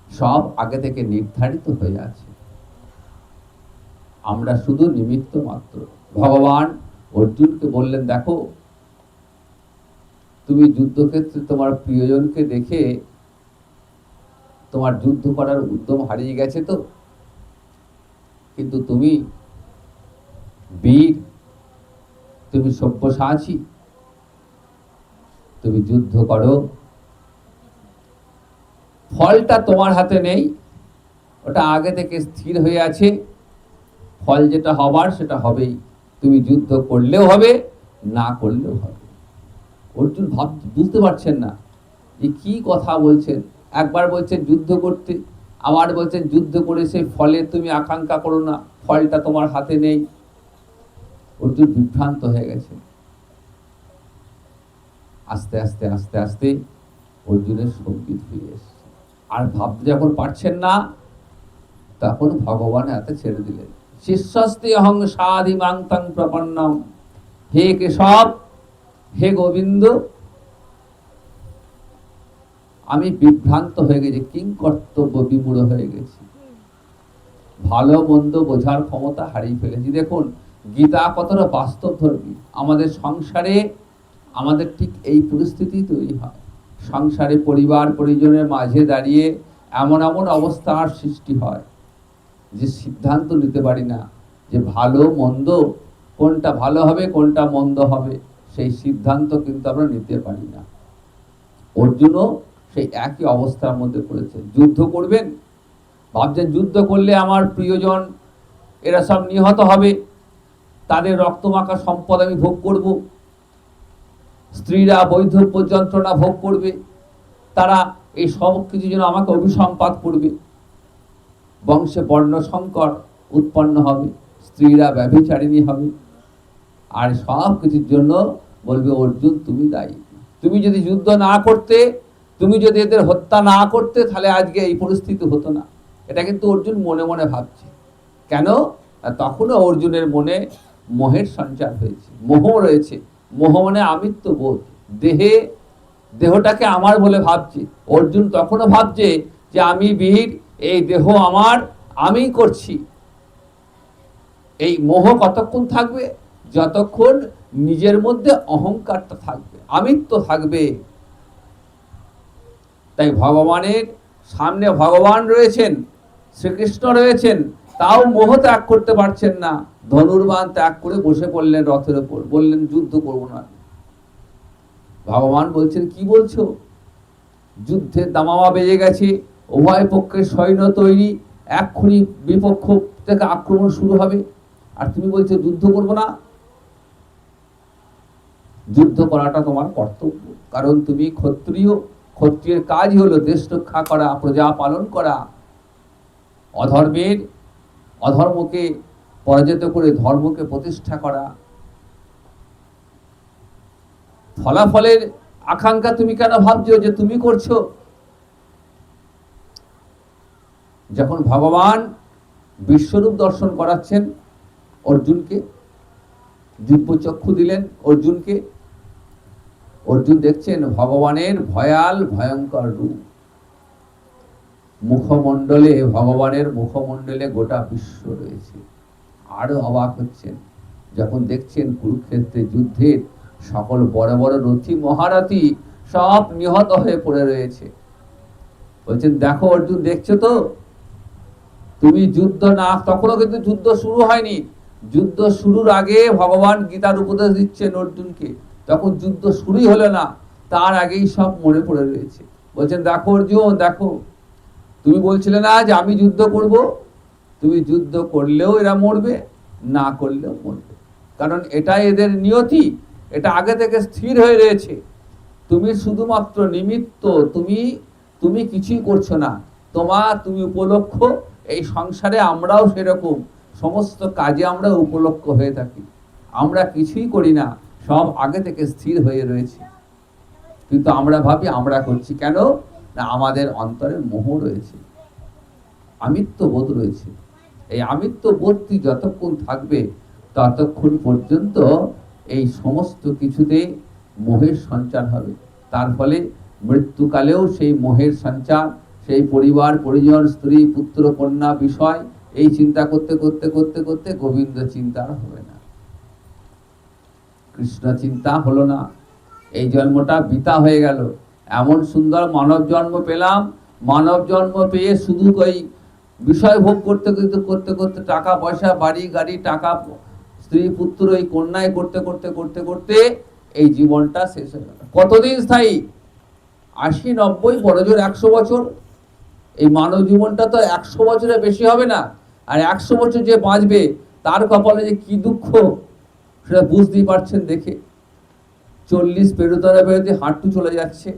সব আগে থেকে নির্ধারিত হয়ে আছে, আমরা শুধু নিমিত্ত মাত্র। ভগবান অর্জুনকে বললেন, দেখো তুমি যুদ্ধক্ষেত্রে তোমার প্রিয়জনকে দেখে তোমার যুদ্ধ করার উদ্যম হারিয়ে গেছে তো, কিন্তু তুমি বীর, তুমি সব্যসাচী, তুমি যুদ্ধ করো, ফলটা তোমার হাতে নেই, ওটা আগে থেকে স্থির হয়ে আছে, ফল যেটা হবার সেটা হবেই, তুমি যুদ্ধ করলেও হবে না করলেও হবে। অর্জুন বুঝতে পারছেন না যে কি কথা বলছেন, একবার বলছেন যুদ্ধ করতে, আবার বলছেন যুদ্ধ করে সেই ফলে তুমি আকাঙ্ক্ষা করো না, ফলটা তোমার হাতে নেই। অর্জুন বিভ্রান্ত হয়ে গেছে। আস্তে আস্তে আস্তে আস্তে অর্জুনের সঙ্গীত ফিরে এসছে, আর ভাবতে যখন পারছেন না তখন ভগবান হাতে ছেড়ে দিলেন। শিষ্যস্তে অহং সাধি মাংতাং প্রপন্নম, হে কেশব, হে গোবিন্দ, আমি বিভ্রান্ত হয়ে গেছি, কিং কর্তব্য বিমূঢ় হয়ে গেছি, ভালো মন্দ বোঝার ক্ষমতা হারিয়ে ফেলেছি। দেখুন গীতা কতটা বাস্তব ধর্মী। আমাদের সংসারে আমাদের ঠিক এই পরিস্থিতি তৈরি হয়, সংসারে পরিবার পরিজনের মাঝে দাঁড়িয়ে এমন এমন অবস্থার সৃষ্টি হয় যে সিদ্ধান্ত নিতে পারি না যে ভালো মন্দ, কোনটা ভালো হবে কোনটা মন্দ হবে, সেই সিদ্ধান্ত কিন্তু আমরা নিতে পারি না। অর্জুনও সেই একই অবস্থার মধ্যে পড়েছে। যুদ্ধ করবেন, ভাবছেন যুদ্ধ করলে আমার প্রিয়জন এরা সব নিহত হবে, তাদের রক্তমাখা সম্পদ আমি ভোগ করব, স্ত্রীরা বৈধব্য যন্ত্রণা ভোগ করবে, তারা এই সব কিছু যেন আমাকে অভিসম্পাত করবে, বংশে বর্ণ সংকর উৎপন্ন হবে, স্ত্রীরা ব্যভিচারিণী হবে, আর সব কিছুর জন্য বলবে অর্জুন তুমি দায়ী। তুমি যদি যুদ্ধ না করতে, তুমি যদি এদের হত্যা না করতে, তাহলে আজকে এই পরিস্থিতি হতো না। এটা কিন্তু অর্জুন মনে মনে ভাবছে। কেন? তখনও অর্জুনের মনে মোহের সঞ্চার হয়েছে, মোহ রয়েছে। মোহ মানে আমিত্ব বোধ, দেহটাকে আমার বলে ভাবছে। অর্জুন তখনও ভাবছে যে আমি বীর, এই দেহ আমার, আমি করছি। এই মোহ কতক্ষণ থাকবে? যতক্ষণ নিজের মধ্যে অহংকারটা থাকবে, আমিত্ব থাকবে। তাই ভগবানের সামনে ভগবান রয়েছেন, শ্রীকৃষ্ণ রয়েছেন, তাও মোহ ত্যাগ করতে পারছেন না। ধনুর্বাণ ত্যাগ করে বসে পড়লেন রথের উপর, বললেন যুদ্ধ করব না। ভগবান বলছেন কি বলছো? যুদ্ধের দামামা বেজে গেছে, উভয় পক্ষের সৈন্য তৈরি, এক্ষুনি বিপক্ষ থেকে আক্রমণ শুরু হবে, আর তুমি বলছো যুদ্ধ করব না। যুদ্ধ করাটা তোমার কর্তব্য, কারণ তুমি ক্ষত্রিয়। ক্ষত্রিয়ের কাজই হলো দেশ রক্ষা করা, প্রজা পালন করা, অধর্মকে পরাজিত করে ধর্মকে প্রতিষ্ঠা করা। ফলাফলের আকাঙ্ক্ষা তুমি কেন ভাবছো যে তুমি করছো? যখন ভগবান বিশ্বরূপ দর্শন করাচ্ছেন অর্জুনকে, দিব্যচক্ষু দিলেন অর্জুনকে, অর্জুন দেখছেন ভগবানের ভয়ঙ্কর রূপ। ভগবানের মুখমণ্ডলে গোটা বিশ্ব রয়েছে। আরো অবাক হচ্ছেন যখন দেখছেন কুরুক্ষেত্রে যুদ্ধের সকল বড় বড় রথী মহারথী সব নিহত হয়ে পড়ে রয়েছে। বলছেন দেখো অর্জুন, দেখছো তো তুমি যুদ্ধ না, তখনও কিন্তু যুদ্ধ শুরু হয়নি। যুদ্ধ শুরুর আগে ভগবান গীতার উপদেশ দিচ্ছেন অর্জুনকে, তখন যুদ্ধ শুরুই হলো না, তার আগেই সব মরে পড়ে রয়েছে। বলছেন দেখো অর্জুন, দেখো তুমি বলছিলে না যে আমি যুদ্ধ করব, তুমি যুদ্ধ করলেও এরা মরবে, না করলেও মরবে, কারণ এটাই এদের নিয়তি, এটা আগে থেকে স্থির হয়ে রয়েছে। তুমি শুধুমাত্র নিমিত্ত, তুমি কিছুই করছো না, তুমি উপলক্ষ। এই সংসারে আমরাও সেরকম, সমস্ত কাজে আমরা উপলক্ষ হয়ে থাকি, আমরা কিছুই করি না, সব আগে থেকে স্থির হয়ে রয়েছে। কিন্তু আমরা ভাবি আমরা করছি, কেন না আমাদের অন্তরে মোহ রয়েছে, আমিত্ব বোধ রয়েছে। এই আমিত্ব বোধটি যতক্ষণ থাকবে ততক্ষণ পর্যন্ত এই সমস্ত কিছুতে মোহের সঞ্চার হবে। তার ফলে মৃত্যুকালেও সেই মোহের সঞ্চার, সেই পরিবার পরিজন, স্ত্রী পুত্র কন্যা বিষয়, এই চিন্তা করতে করতে করতে করতে গোবিন্দ চিন্তা হবে না, কৃষ্ণ চিন্তা হলো না, এই জন্মটা বৃথা হয়ে গেল। এমন সুন্দর মানব জন্ম পেলাম, মানব জন্ম পেয়ে শুধু ওই বিষয় ভোগ করতে করতে করতে করতে, টাকা পয়সা বাড়ি গাড়ি, টাকা স্ত্রী পুত্র এই কন্যায় করতে করতে করতে করতে এই জীবনটা শেষ হয়ে গেল। কতদিন স্থায়ী? 80-90, বড় জোর 100 বছর। এই মানব জীবনটা তো 100 বছরের বেশি হবে না। আর 100 বছর যে বাঁচবে তার কপালে যে কি দুঃখ সেটা বুঝতেই পারছেন দেখে। 40 পেরোতে হাঁটু চলে যাচ্ছে,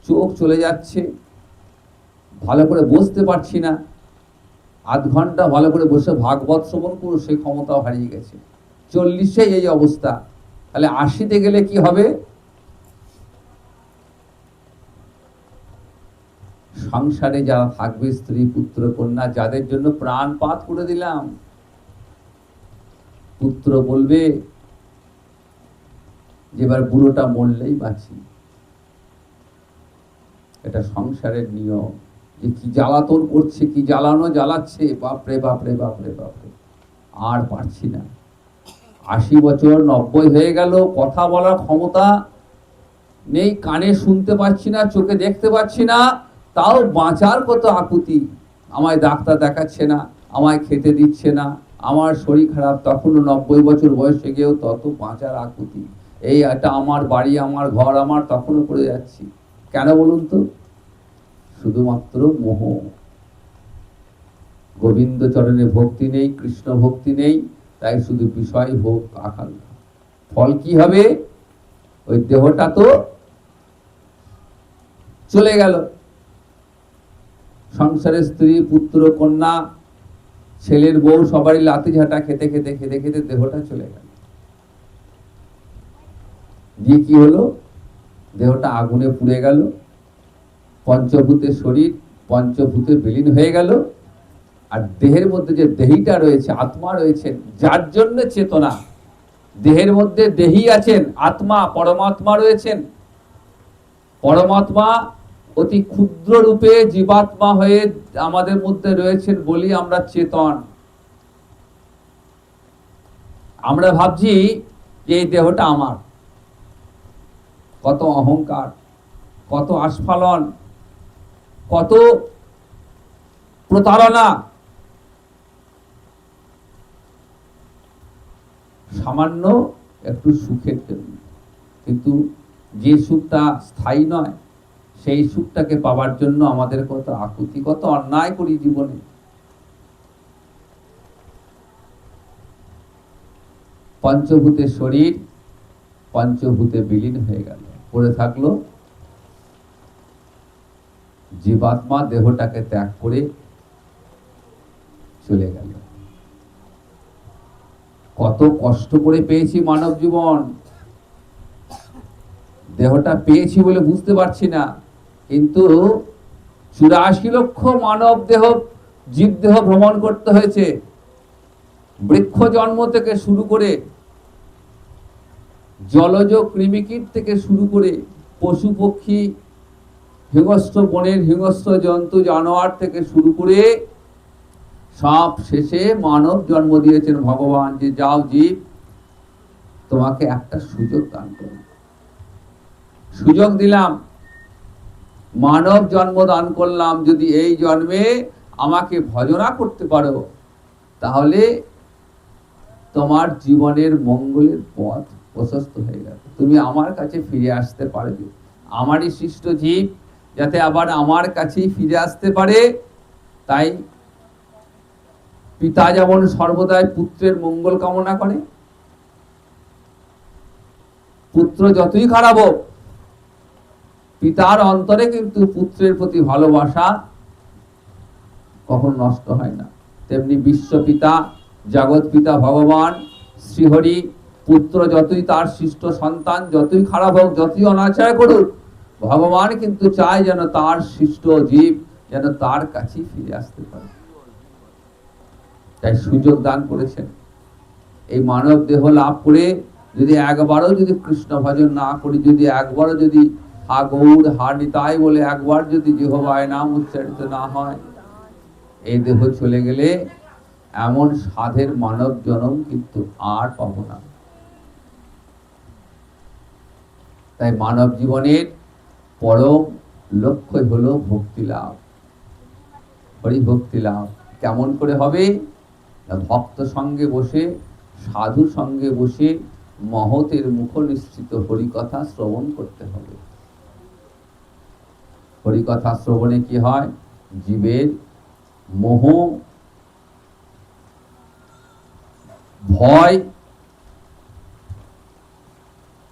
চোখ চলে যাচ্ছে, ভালো করে বসতে পারছি না, আধ ঘন্টা ভালো করে বসে ভাগবত শ্রবণ করো সেই ক্ষমতাও হারিয়ে গেছে। 40-এ এই অবস্থা, তাহলে 80-তে গেলে কি হবে? সংসারে যারা থাকবে, স্ত্রী পুত্র কন্যা, যাদের জন্য প্রাণপাত করে দিলাম, পুত্র বলবে যে এবার বুড়োটা মরলেই বাঁচি। এটা সংসারের নিয়ম, যে কি জ্বালাতন করছে, কি জ্বালানো জ্বালাচ্ছে, বাপরে বাপরে বাপরে বাপরে, আর পারছি না। 80 বছর 90 হয়ে গেল, কথা বলার ক্ষমতা নেই, কানে শুনতে পাচ্ছি না, চোখে দেখতে পাচ্ছি না, তাও বাঁচার কত আকুতি। আমায় ডাক্তার দেখাচ্ছে না, আমায় খেতে দিচ্ছে না, আমার শরীর খারাপ, তখনও 90 বছর বয়সে গিয়েও তত বাঁচার আকুতি। এই এটা আমার বাড়ি, আমার ঘর, আমার, তখনও করে যাচ্ছি। কেন বলুন তো? শুধুমাত্র মোহ। গোবিন্দ চরণে ভক্তি নেই, কৃষ্ণ ভক্তি নেই, তাই শুধু বিষয় ভোগ আকাঙ্ক্ষা। ফল কি হবে? ওই দেহটা তো চলে গেল, সংসারে স্ত্রী পুত্র কন্যা ছেলের বউ সবারই লাথি ঝাঁটা খেতে খেতে খেতে খেতে দেহটা চলে গেল। দিয়ে কি হলো? দেহটা আগুনে পুড়ে গেল, পঞ্চভূতের শরীর পঞ্চভূতে বিলীন হয়ে গেল। আর দেহের মধ্যে যে দেহিটা রয়েছে, আত্মা রয়েছেন, যার জন্য চেতনা, দেহের মধ্যে দেহি আছেন, আত্মা পরমাত্মা রয়েছেন। পরমাত্মা অতি ক্ষুদ্র রূপে জীবাত্মা হয়ে আমাদের মধ্যে রয়েছেন বলি আমরা চেতন। আমরা ভাবছি যে এই দেহটা আমার, কত অহংকার, কত আস্ফালন, কত প্রতারণা। সামান্য একটু সুখের জন্য, কিন্তু যে সুখটা স্থায়ী নয়, সেই সুখটাকে পাওয়ার জন্য আমাদের কত আকুতি, কত অন্যায় করি জীবনে। পঞ্চভূতের শরীর পঞ্চভূতে বিলীন হয়ে গেল, পড়ে থাকলো জীবাত্মা, দেহটাকে ত্যাগ করে চলে গেল। কত কষ্ট করে পেয়েছি মানব জীবন, দেহটা পেয়েছি বলে বুঝতে পারছি না, কিন্তু 84 লক্ষ মানব দেহ, জীব দেহ ভ্রমণ করতে হয়েছে। বৃক্ষ জন্ম থেকে শুরু করে, জলজ কৃমিকীট থেকে শুরু করে, পশু পক্ষী, হিংস্র বনের হিংস্র জন্তু জানোয়ার থেকে শুরু করে সব শেষে মানব জন্ম দিয়েছেন ভগবান, যে যাও জীব, তোমাকে একটা সুযোগ দান করো, সুযোগ দিলাম, মানব জন্ম দান করলাম, যদি এই জন্মে আমাকে ভজনা করতে পারো তাহলে তোমার জীবনের মঙ্গলের পথ প্রশস্ত হয়ে গেল, তুমি আমার কাছে ফিরে আসতে পারবে, আমারই সৃষ্ট জীব যাতে আবার আমার কাছেই ফিরে আসতে পারে। তাই পিতা যেমন সর্বদাই পুত্রের মঙ্গল কামনা করে, পুত্র যতই খারাপ হোক পিতার অন্তরে কিন্তু পুত্রের প্রতি ভালোবাসা কখনো নষ্ট হয় না। তেমনি বিশ্বপিতা, জগৎ পিতা ভগবান শ্রীহরি, পুত্র যতই তার সৃষ্ট সন্তান যতই খারাপ হোক, যতই অনাচার করুক, ভগবান কিন্তু চায় যেন তার সৃষ্ট জীব যেন তার কাছেই ফিরে আসতে পারে, তাই সুযোগ দান করেছেন। এই মানব দেহ লাভ করে যদি একবারও যদি কৃষ্ণ ভজন না করি, যদি একবারও যদি হা গৌর হা নিতাই বলে একবার যদি জিহ্বায় নাম উচ্চারিত না হয়, এই দেহ চলে গেলে এমন সাধের মানব জন্ম কিন্তু আর পাব না। তাই মানব জীবনের পরম লক্ষ্য হলো ভক্তি লাভ, হরি ভক্তি লাভ। কেমন করে হবে? ভক্ত সঙ্গে বসে, সাধু সঙ্গে বসে মহতের মুখ নিশ্চিত হরিকথা শ্রবণ করতে হবে। হরিকথা শ্রবণে কি হয়? জীবের মোহ, ভয়,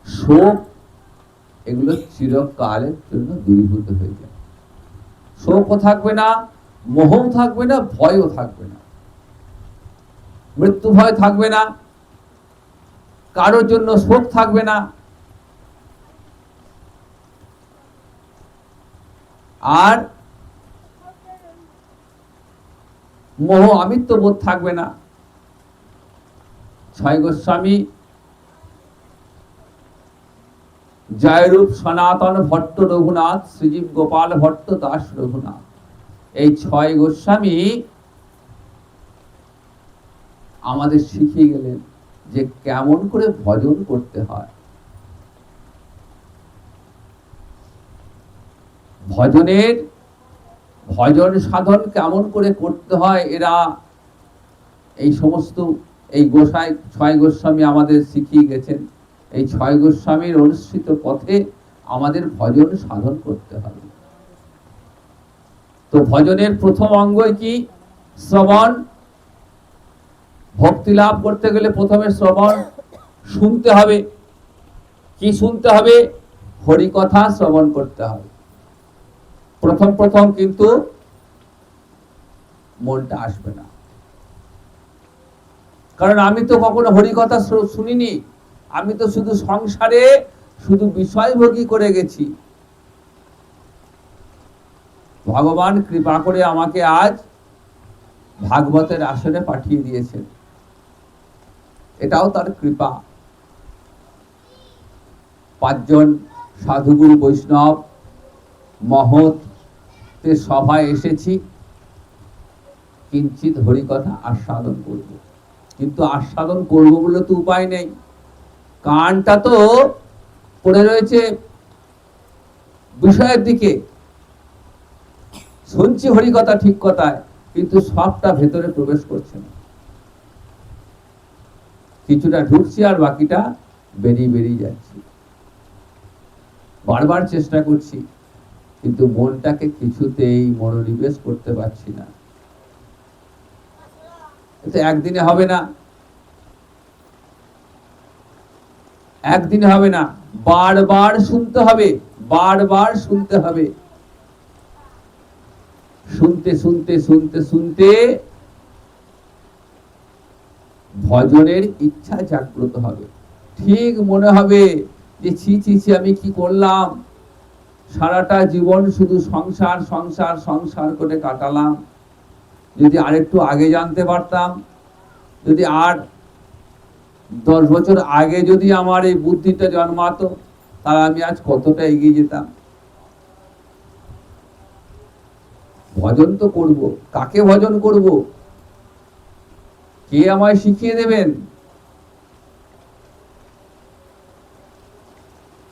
শোক এগুলো চিরকালের জন্য দূরীভূত হয়ে যায়। শোকও থাকবে না, মোহও থাকবে না, ভয়ও থাকবে না, মৃত্যু ভয় থাকবে না, কারোর জন্য শোক থাকবে না, আর মোহ আমিত্ব বোধ থাকবে না। ছয় গোস্বামী, জয়রূপ সনাতন ভট্ট রঘুনাথ, শ্রীজীব গোপাল ভট্ট দাস রঘুনাথ, এই ছয় গোস্বামী আমাদের শিখিয়ে গেলেন যে কেমন করে ভজন করতে হয়। ভজন সাধন কেমন করে করতে হয়, এরা এই সমস্ত এই ছয় গোস্বামী আমাদের শিখিয়ে গেছেন। এই ছয় গোস্বামীর অনুসৃত পথে আমাদের ভজন সাধন করতে হবে। তো ভজনের প্রথম অঙ্গই কি? শ্রবণ। ভক্তি লাভ করতে গেলে প্রথমে শ্রবণ, শুনতে হবে। কি শুনতে হবে? হরিকথা শ্রবণ করতে হবে। প্রথম কিন্তু মনটা আসবে না, কারণ আমি তো কখনো হরিকথা শুনিনি, আমি তো শুধু সংসারে শুধু বিষয়ভোগী করে গেছি। ভগবান কৃপা করে আমাকে আজ ভাগবতের আসনে পাঠিয়ে দিয়েছেন, এটাও তার কৃপা। 5 জন সাধুগুরু বৈষ্ণব মহতের সভায় এসেছি, কিঞ্চিত হরিকথা আস্বাদন করব, কিন্তু আস্বাদন করব বলে তো উপায় নেই, কানটা তো পড়ে রয়েছে বিষয়ের দিকে। শুনছি হরিকথা ঠিক কথায়, কিন্তু সবটা ভেতরে প্রবেশ করছে না, কিছুটা ঢুকছি আর বাকিটা বেরিয়ে যাচ্ছে। বারবার চেষ্টা করছি, কিন্তু মনটাকে কিছুতেই মনোনিবেশ করতে পারছি না। একদিনে হবে না। একদিন হবে না, বারবার শুনতে হবে, বারবার শুনতে হবে। শুনতে শুনতে শুনতে শুনতে ভজনের ইচ্ছা জাগ্রত হবে। ঠিক মনে হবে যে ছি ছি ছি, আমি কি করলাম, সারাটা জীবন শুধু সংসার সংসার সংসার করে কাটালাম। যদি আরেকটু আগে জানতে পারতাম, যদি আর 10 বছর আগে যদি আমার এই বুদ্ধিটা জন্মাতো, তাহলে আমি আজ কতটা এগিয়ে যেতাম। ভজন তো করব, কাকে ভজন করব, কে আমায় শিখিয়ে দেবেন?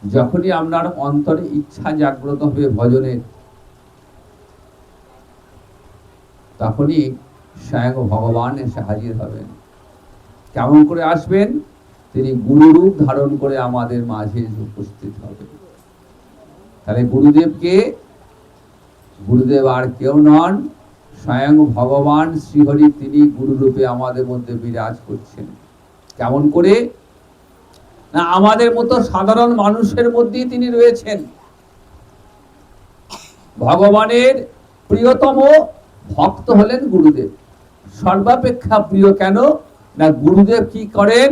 যখনই আপনার অন্তরে ইচ্ছা জাগ্রত হবে ভজনের, তখনই স্বয়ং ভগবান এসে হাজির হবেন। কেমন করে আসবেন? তিনি গুরুরূপ ধারণ করে আমাদের মাঝে উপস্থিত হবেন। তাহলে গুরুদেবকে, গুরুদেব আর কেউ নন, স্বয়ং ভগবান শ্রীহরি, তিনি গুরুরূপে আমাদের মধ্যে বিরাজ করছেন। কেমন করে? না, আমাদের মতো সাধারণ মানুষের মধ্যেই তিনি রয়েছেন। ভগবানের প্রিয়তম ভক্ত হলেন গুরুদেব, সর্বাপেক্ষা প্রিয়। কেন না, গুরুদেব কি করেন?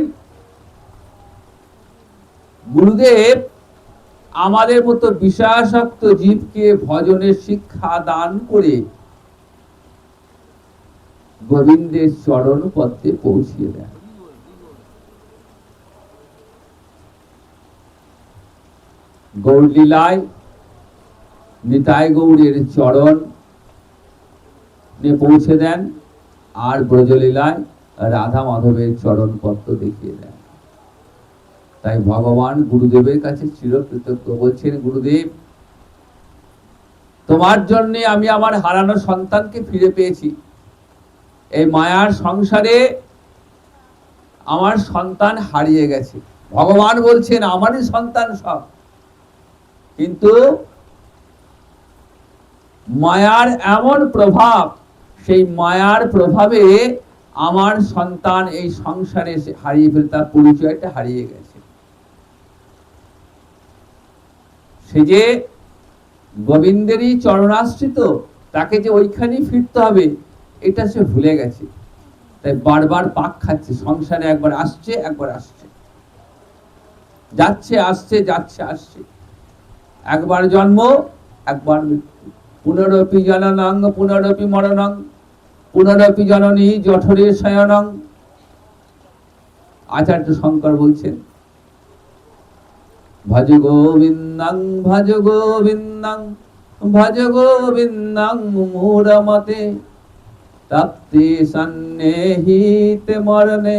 গুরুদেব আমাদের মতো বিষয়াসক্ত জীবকে ভজনের শিক্ষা দান করে গোবিন্দের চরণ পদ্মে পৌঁছিয়ে দেন। গৌরলীলায় নিতাই গৌরের চরণ পৌঁছে দেন, আর ব্রজলীলায় রাধা মাধবের চরণ পদ্ম দেখিয়ে দেন। তাই ভগবান গুরুদেবের কাছে চিরকৃতজ্ঞ। বলছেন, গুরুদেব, তোমার জন্য আমি আমার হারানো সন্তানকে ফিরে পেয়েছি। এই মায়ার সংসারে আমার সন্তান হারিয়ে গেছে। ভগবান বলছেন আমারই সন্তান সব, কিন্তু মায়ার এমন প্রভাব, সেই মায়ার প্রভাবে আমার সন্তান এই সংসারে হারিয়ে ফেলে, তার পরিচয়টা হারিয়ে গেছে। সে যে গোবিন্দেরই চরণাশ্রিত, তাকে যে ওইখানেই ফিরতে হবে, এটা সে ভুলে গেছে। তাই বারবার পাক খাচ্ছে সংসারে, একবার আসছে একবার আসছে, যাচ্ছে আসছে যাচ্ছে আসছে, একবার জন্ম একবার মৃত্যু। পুনরপি জননং পুনরপি মরণং পুনরপি জননী জঠরে শয়নং। আচার্য শঙ্কর বলছেন, ভজ গোবিন্দং ভজ গোবিন্দং ভজ গোবিন্দং মূঢ়মতে তপ্তি সন্নেহিতে মরণে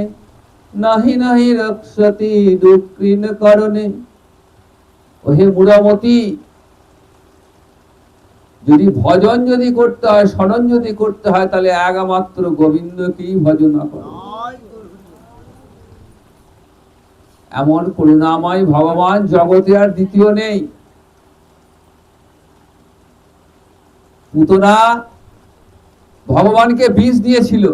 নাহি নাহি রক্ষতি দুঃখীন করণে। ওহে মূঢ়মতি, যদি ভজন যদি করতে হয়, স্মরণ যদি করতে হয়, তাহলে একমাত্র গোবিন্দকেই ভজন করো। এমন করুণাময় ভগবান জগতে আর দ্বিতীয় নেই। পুতনা ভগবানকে বিষ দিয়েছিল।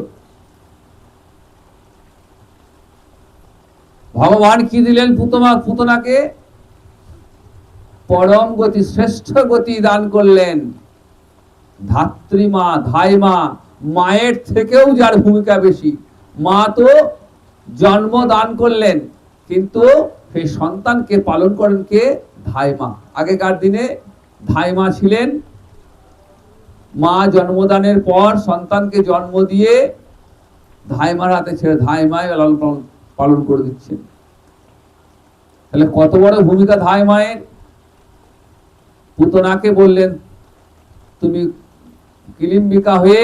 ভগবান কি দিলেন পুতনাকে? পরম গতি, শ্রেষ্ঠ গতি দান করলেন। ধাত্রীমা, ধাইমা, মায়ের থেকেও যার ভূমিকা বেশি। মা তো জন্ম দান করলেন, কিন্তু সেই সন্তানকে পালন করেন কে? ধাইমা। আগেকার দিনে ধাইমা ছিলেন, মা জন্মদানের পর সন্তানকে জন্ম দিয়ে ধাইমার হাতে ছেড়ে ধাইমায় লালন পালন করে দিচ্ছেন। তাহলে কত বড় ভূমিকা ধাইমায়ের। পুতনাকে বললেন, তুমি কিলিম্বিকা হয়ে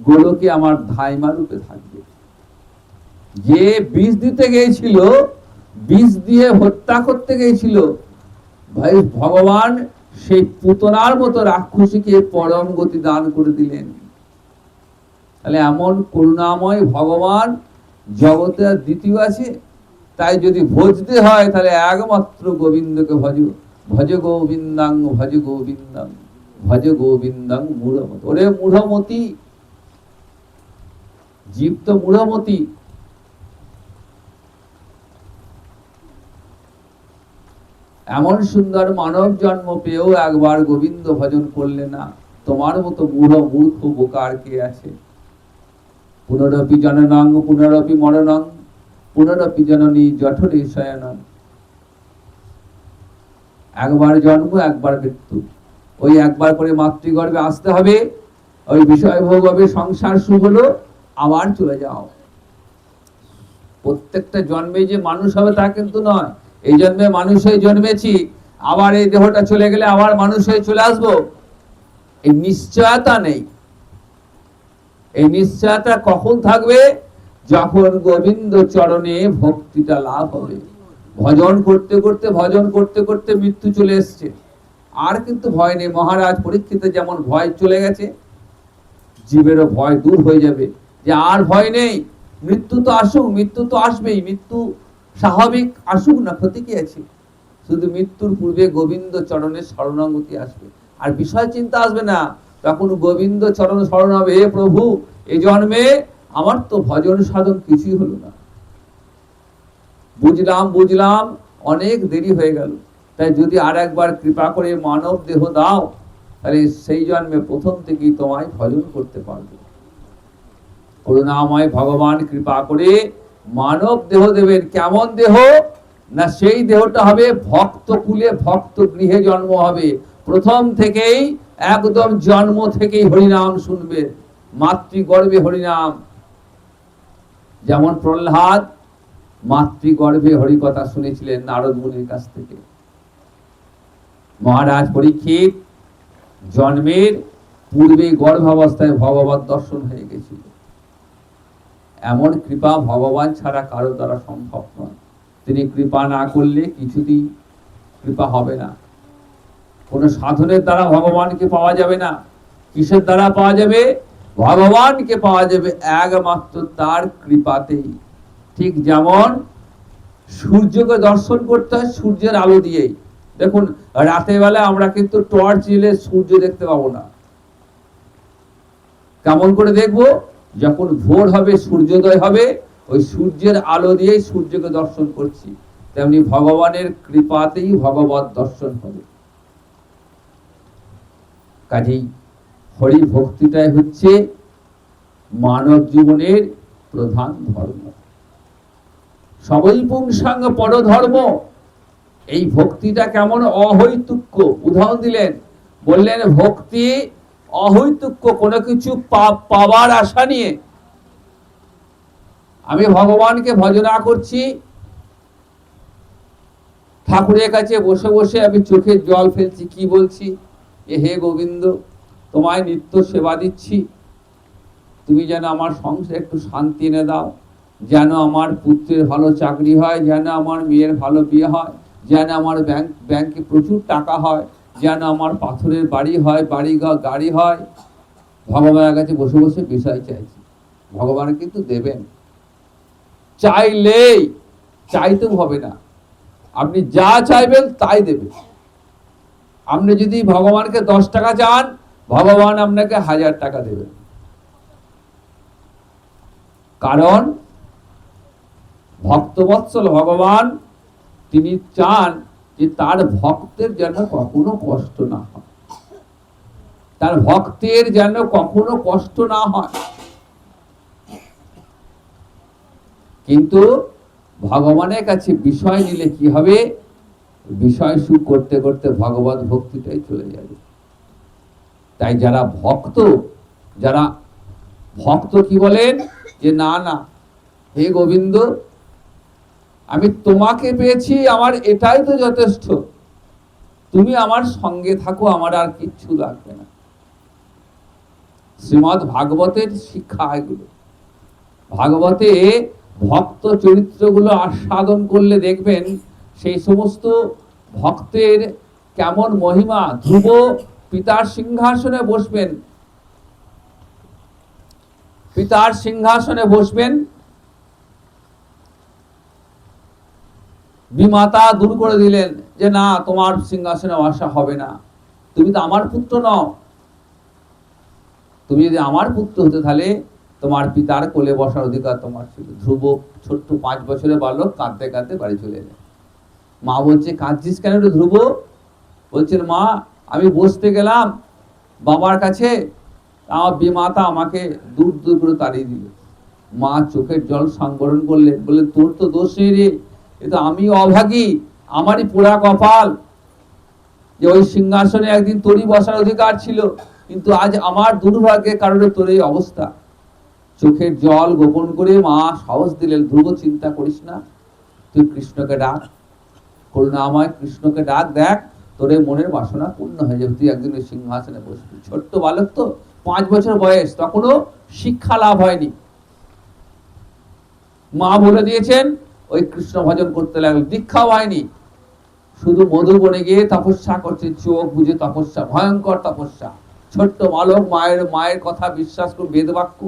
গোলকে আমার ধাইমা রূপে থাকবে। যে বিষ দিতে গিয়েছিল, বিষ দিয়ে হত্যা করতে গিয়েছিল, ভাই ভগবান সেই পুতনার মতো রাক্ষসীকে পরম গতি দান করে দিলেন। তাহলে এমন করুণাময় ভগবান জগতে আর দ্বিতীয় আছে? তাই যদি ভজতে হয়, তাহলে একমাত্র গোবিন্দকে ভজ। ভজ গোবিন্দং ভজ গোবিন্দং ভজ গোবিন্দং মূঢ়মতি। ওরে মূঢ়মতি, জীব তো মূঢ়মতি। এমন সুন্দর মানব জন্ম পেয়েও একবার গোবিন্দ ভজন করলে না, তোমার মতো মূর্খ বোকার কে আছে? পুনরপি জননং পুনরপি মরণং পুনরপি জননী জঠরে শয়নং। একবার জন্ম একবার মৃত্যু, ওই একবার করে মাতৃগর্ভে আসতে হবে, ওই বিষয় ভোগ হবে, সংসার সুখ হলো, আবার চলে যাও। প্রত্যেকটা জন্মে যে মানুষ হবে তা কিন্তু নয়, এই জন্মে মানুষ হয়ে জন্মেছি, আবার এই দেহটা চলে গেলে আবার মানুষ হয়ে চলে আসবো, এই নিশ্চয়তা নেই। এই নিশ্চয়তা কখন থাকবে? যখন গোবিন্দ চরণে ভক্তিটা লাভ হবে। ভজন করতে করতে মৃত্যু চলে এসছে, আর কিন্তু ভয় নেই। মহারাজ পরীক্ষিতের যেমন ভয় চলে গেছে, জীবেরও ভয় দূর হয়ে যাবে, যে আর ভয় নেই। মৃত্যু তো আসুক, মৃত্যু তো আসবেই, মৃত্যু স্বাভাবিক, আসুক না, ক্ষতি কি আছে? শুধু মৃত্যুর পূর্বে গোবিন্দ চরণের শরণাগতি আসবে, আর বিষয় চিন্তা আসবে না। তখন গোবিন্দ চরণ শরণ হবে, হে প্রভু, এই জন্মে আমার তো ভজন সাধন কিছুই হলো না, বুঝলাম অনেক দেরি হয়ে গেল, তাই যদি আর একবার কৃপা করে মানব দেহ দাও, তাহলে সেই জন্মে প্রথম থেকেই তোমায় ভজন করতে পারবে। করুণাময় ভগবান কৃপা করে মানব দেহ দেবেন। কেমন দেহ? না সেই দেহটা হবে ভক্ত কুলে, ভক্ত গৃহে জন্ম হবে। প্রথম থেকেই, একদম জন্ম থেকেই হরিনাম শুনবে, মাতৃগর্ভে হরিনাম। যেমন প্রহ্লাদ মাতৃগর্ভে হরিকথা শুনেছিলেন নারদ মুনির কাছ থেকে। মহারাজ পরীক্ষিত জন্মের পূর্বে গর্ভাবস্থায় ভগবত দর্শন হয়ে গেছিল। এমন কৃপা ভগবান ছাড়া কারো দ্বারা সম্ভব নয়। তিনি কৃপা না করলে কিছুতেই কৃপা হবে না। কোন সাধনের দ্বারা ভগবানকে পাওয়া যাবে না। কিসের দ্বারা পাওয়া যাবে? ভগবানকে পাওয়া যাবে একমাত্র তার কৃপাতেই। ঠিক যেমন সূর্যকে দর্শন করতে হয় সূর্যের আলো দিয়েই। দেখুন, রাতের বেলা আমরা কিন্তু টর্চ জ্বেলে সূর্য দেখতে পাবো না। কেমন করে দেখবো? যখন ভোর হবে, সূর্যোদয় হবে, ওই সূর্যের আলো দিয়েই সূর্যকে দর্শন করছি। তেমনি ভগবানের কৃপাতেই ভগবত দর্শন হবে। কাজেই হরি ভক্তিটাই হচ্ছে মানব জীবনের প্রধান ধর্ম। সবই পুংসাঙ্গ পরধর্ম। এই ভক্তিটা কেমন? অহৈতুক্য। উদাহরণ দিলেন, বললেন ভক্তি অহৈতুক্য, কোনো কিছু পাওয়ার আশা নিয়ে। আমি ভগবানকে ভজনা করছি, ঠাকুরের কাছে বসে বসে আমি চোখের জল ফেলছি, কি বলছি? হে গোবিন্দ, তোমায় নিত্য সেবা দিচ্ছি, তুমি যেন আমার সংসারে একটু শান্তি এনে দাও, যেন আমার পুত্রের ভালো চাকরি হয়, যেন আমার মেয়ের ভালো বিয়ে হয়, যেন আমার ব্যাংকে প্রচুর টাকা হয়, যেন আমার পাথরের বাড়ি হয়, গাড়ি হয়। ভগবানের কাছে বসে বসে বিষয় চাইছি। ভগবান কিন্তু দেবেন, চাইলেই, চাইতেও হবে না, আপনি যা চাইবেন তাই দেবেন। আপনি যদি ভগবানকে 10 টাকা চান, ভগবান আপনাকে 1000 টাকা দেবেন। কারণ ভক্তবৎসল ভগবান, তিনি চান যে তার ভক্তের যেন কখনো কষ্ট না হয়, তার ভক্তের যেন কখনো কষ্ট না হয়। কিন্তু ভগবানের কাছে বিষয় নিলে কি হবে? বিষয় সুখ করতে করতে ভগবত ভক্তিটাই চলে যাবে। তাই যারা ভক্ত কি বলেন? যে না না, হে গোবিন্দ, আমি তোমাকে পেয়েছি, আমার এটাই তো যথেষ্ট, তুমি আমার সঙ্গে থাকো, আমার আর কিচ্ছু লাগবে না। শ্রীমদ্ ভাগবতের শিক্ষা এগুলো। ভাগবতে ভক্ত চরিত্রগুলো আস্বাদন করলে দেখবেন সেই সমস্ত ভক্তের কেমন মহিমা। ধ্রুব পিতার সিংহাসনে বসবেন, বিমাতা দূর করে দিলেন যে না, তোমার সিংহাসনে বসা হবে না, তুমি তো আমার পুত্র নও। তুমি যদি আমার পুত্র হতে, তাহলে তোমার পিতার কোলে বসার অধিকার তোমার ছিল। ধ্রুব ছোট্ট 5 বছরের বালক কাঁদতে কাঁদতে বাড়ি চলে এলেন। মা বলছে, কাঁদছিস কেন রে ধ্রুব? বলছেন, মা আমি বসতে গেলাম বাবার কাছে, আমার বিমাতা আমাকে দূর দূর করে তাড়িয়ে দিল। মা চোখের জল সংবরণ করলেন, বললেন, তোর তো দোষ নেই রে, এ তো আমি অভাগী, আমারই পোড়া কপাল যে ওই সিংহাসনে একদিন তোরই বসার অধিকার ছিল, কিন্তু আজ আমার দুর্ভাগ্যের কারণে তোর এই অবস্থা। চোখের জল গোপন করে মা সাহস দিলেন, ধ্রুব চিন্তা করিস না, তুই কৃষ্ণকে ডাক, করুণাময় কৃষ্ণকে ডাক, দেখ তোর এই মনের বাসনা পূর্ণ হয়ে যাবে, তুই একদিন ওই সিংহাসনে বসবি। ছোট্ট বালক তো, 5 বছর বয়স, তখনও শিক্ষা লাভ হয়নি। মা বলে দিয়েছেন, ওই কৃষ্ণ ভজন করতে লাগলো, দীক্ষাও হয়নি, শুধু মধুবনে গিয়ে তপস্যা করছে, চোখ বুঝে তপস্যা, ভয়ঙ্কর তপস্যা। ছোট্ট বালক মায়ের কথা বিশ্বাস করে বেদ বাক্য,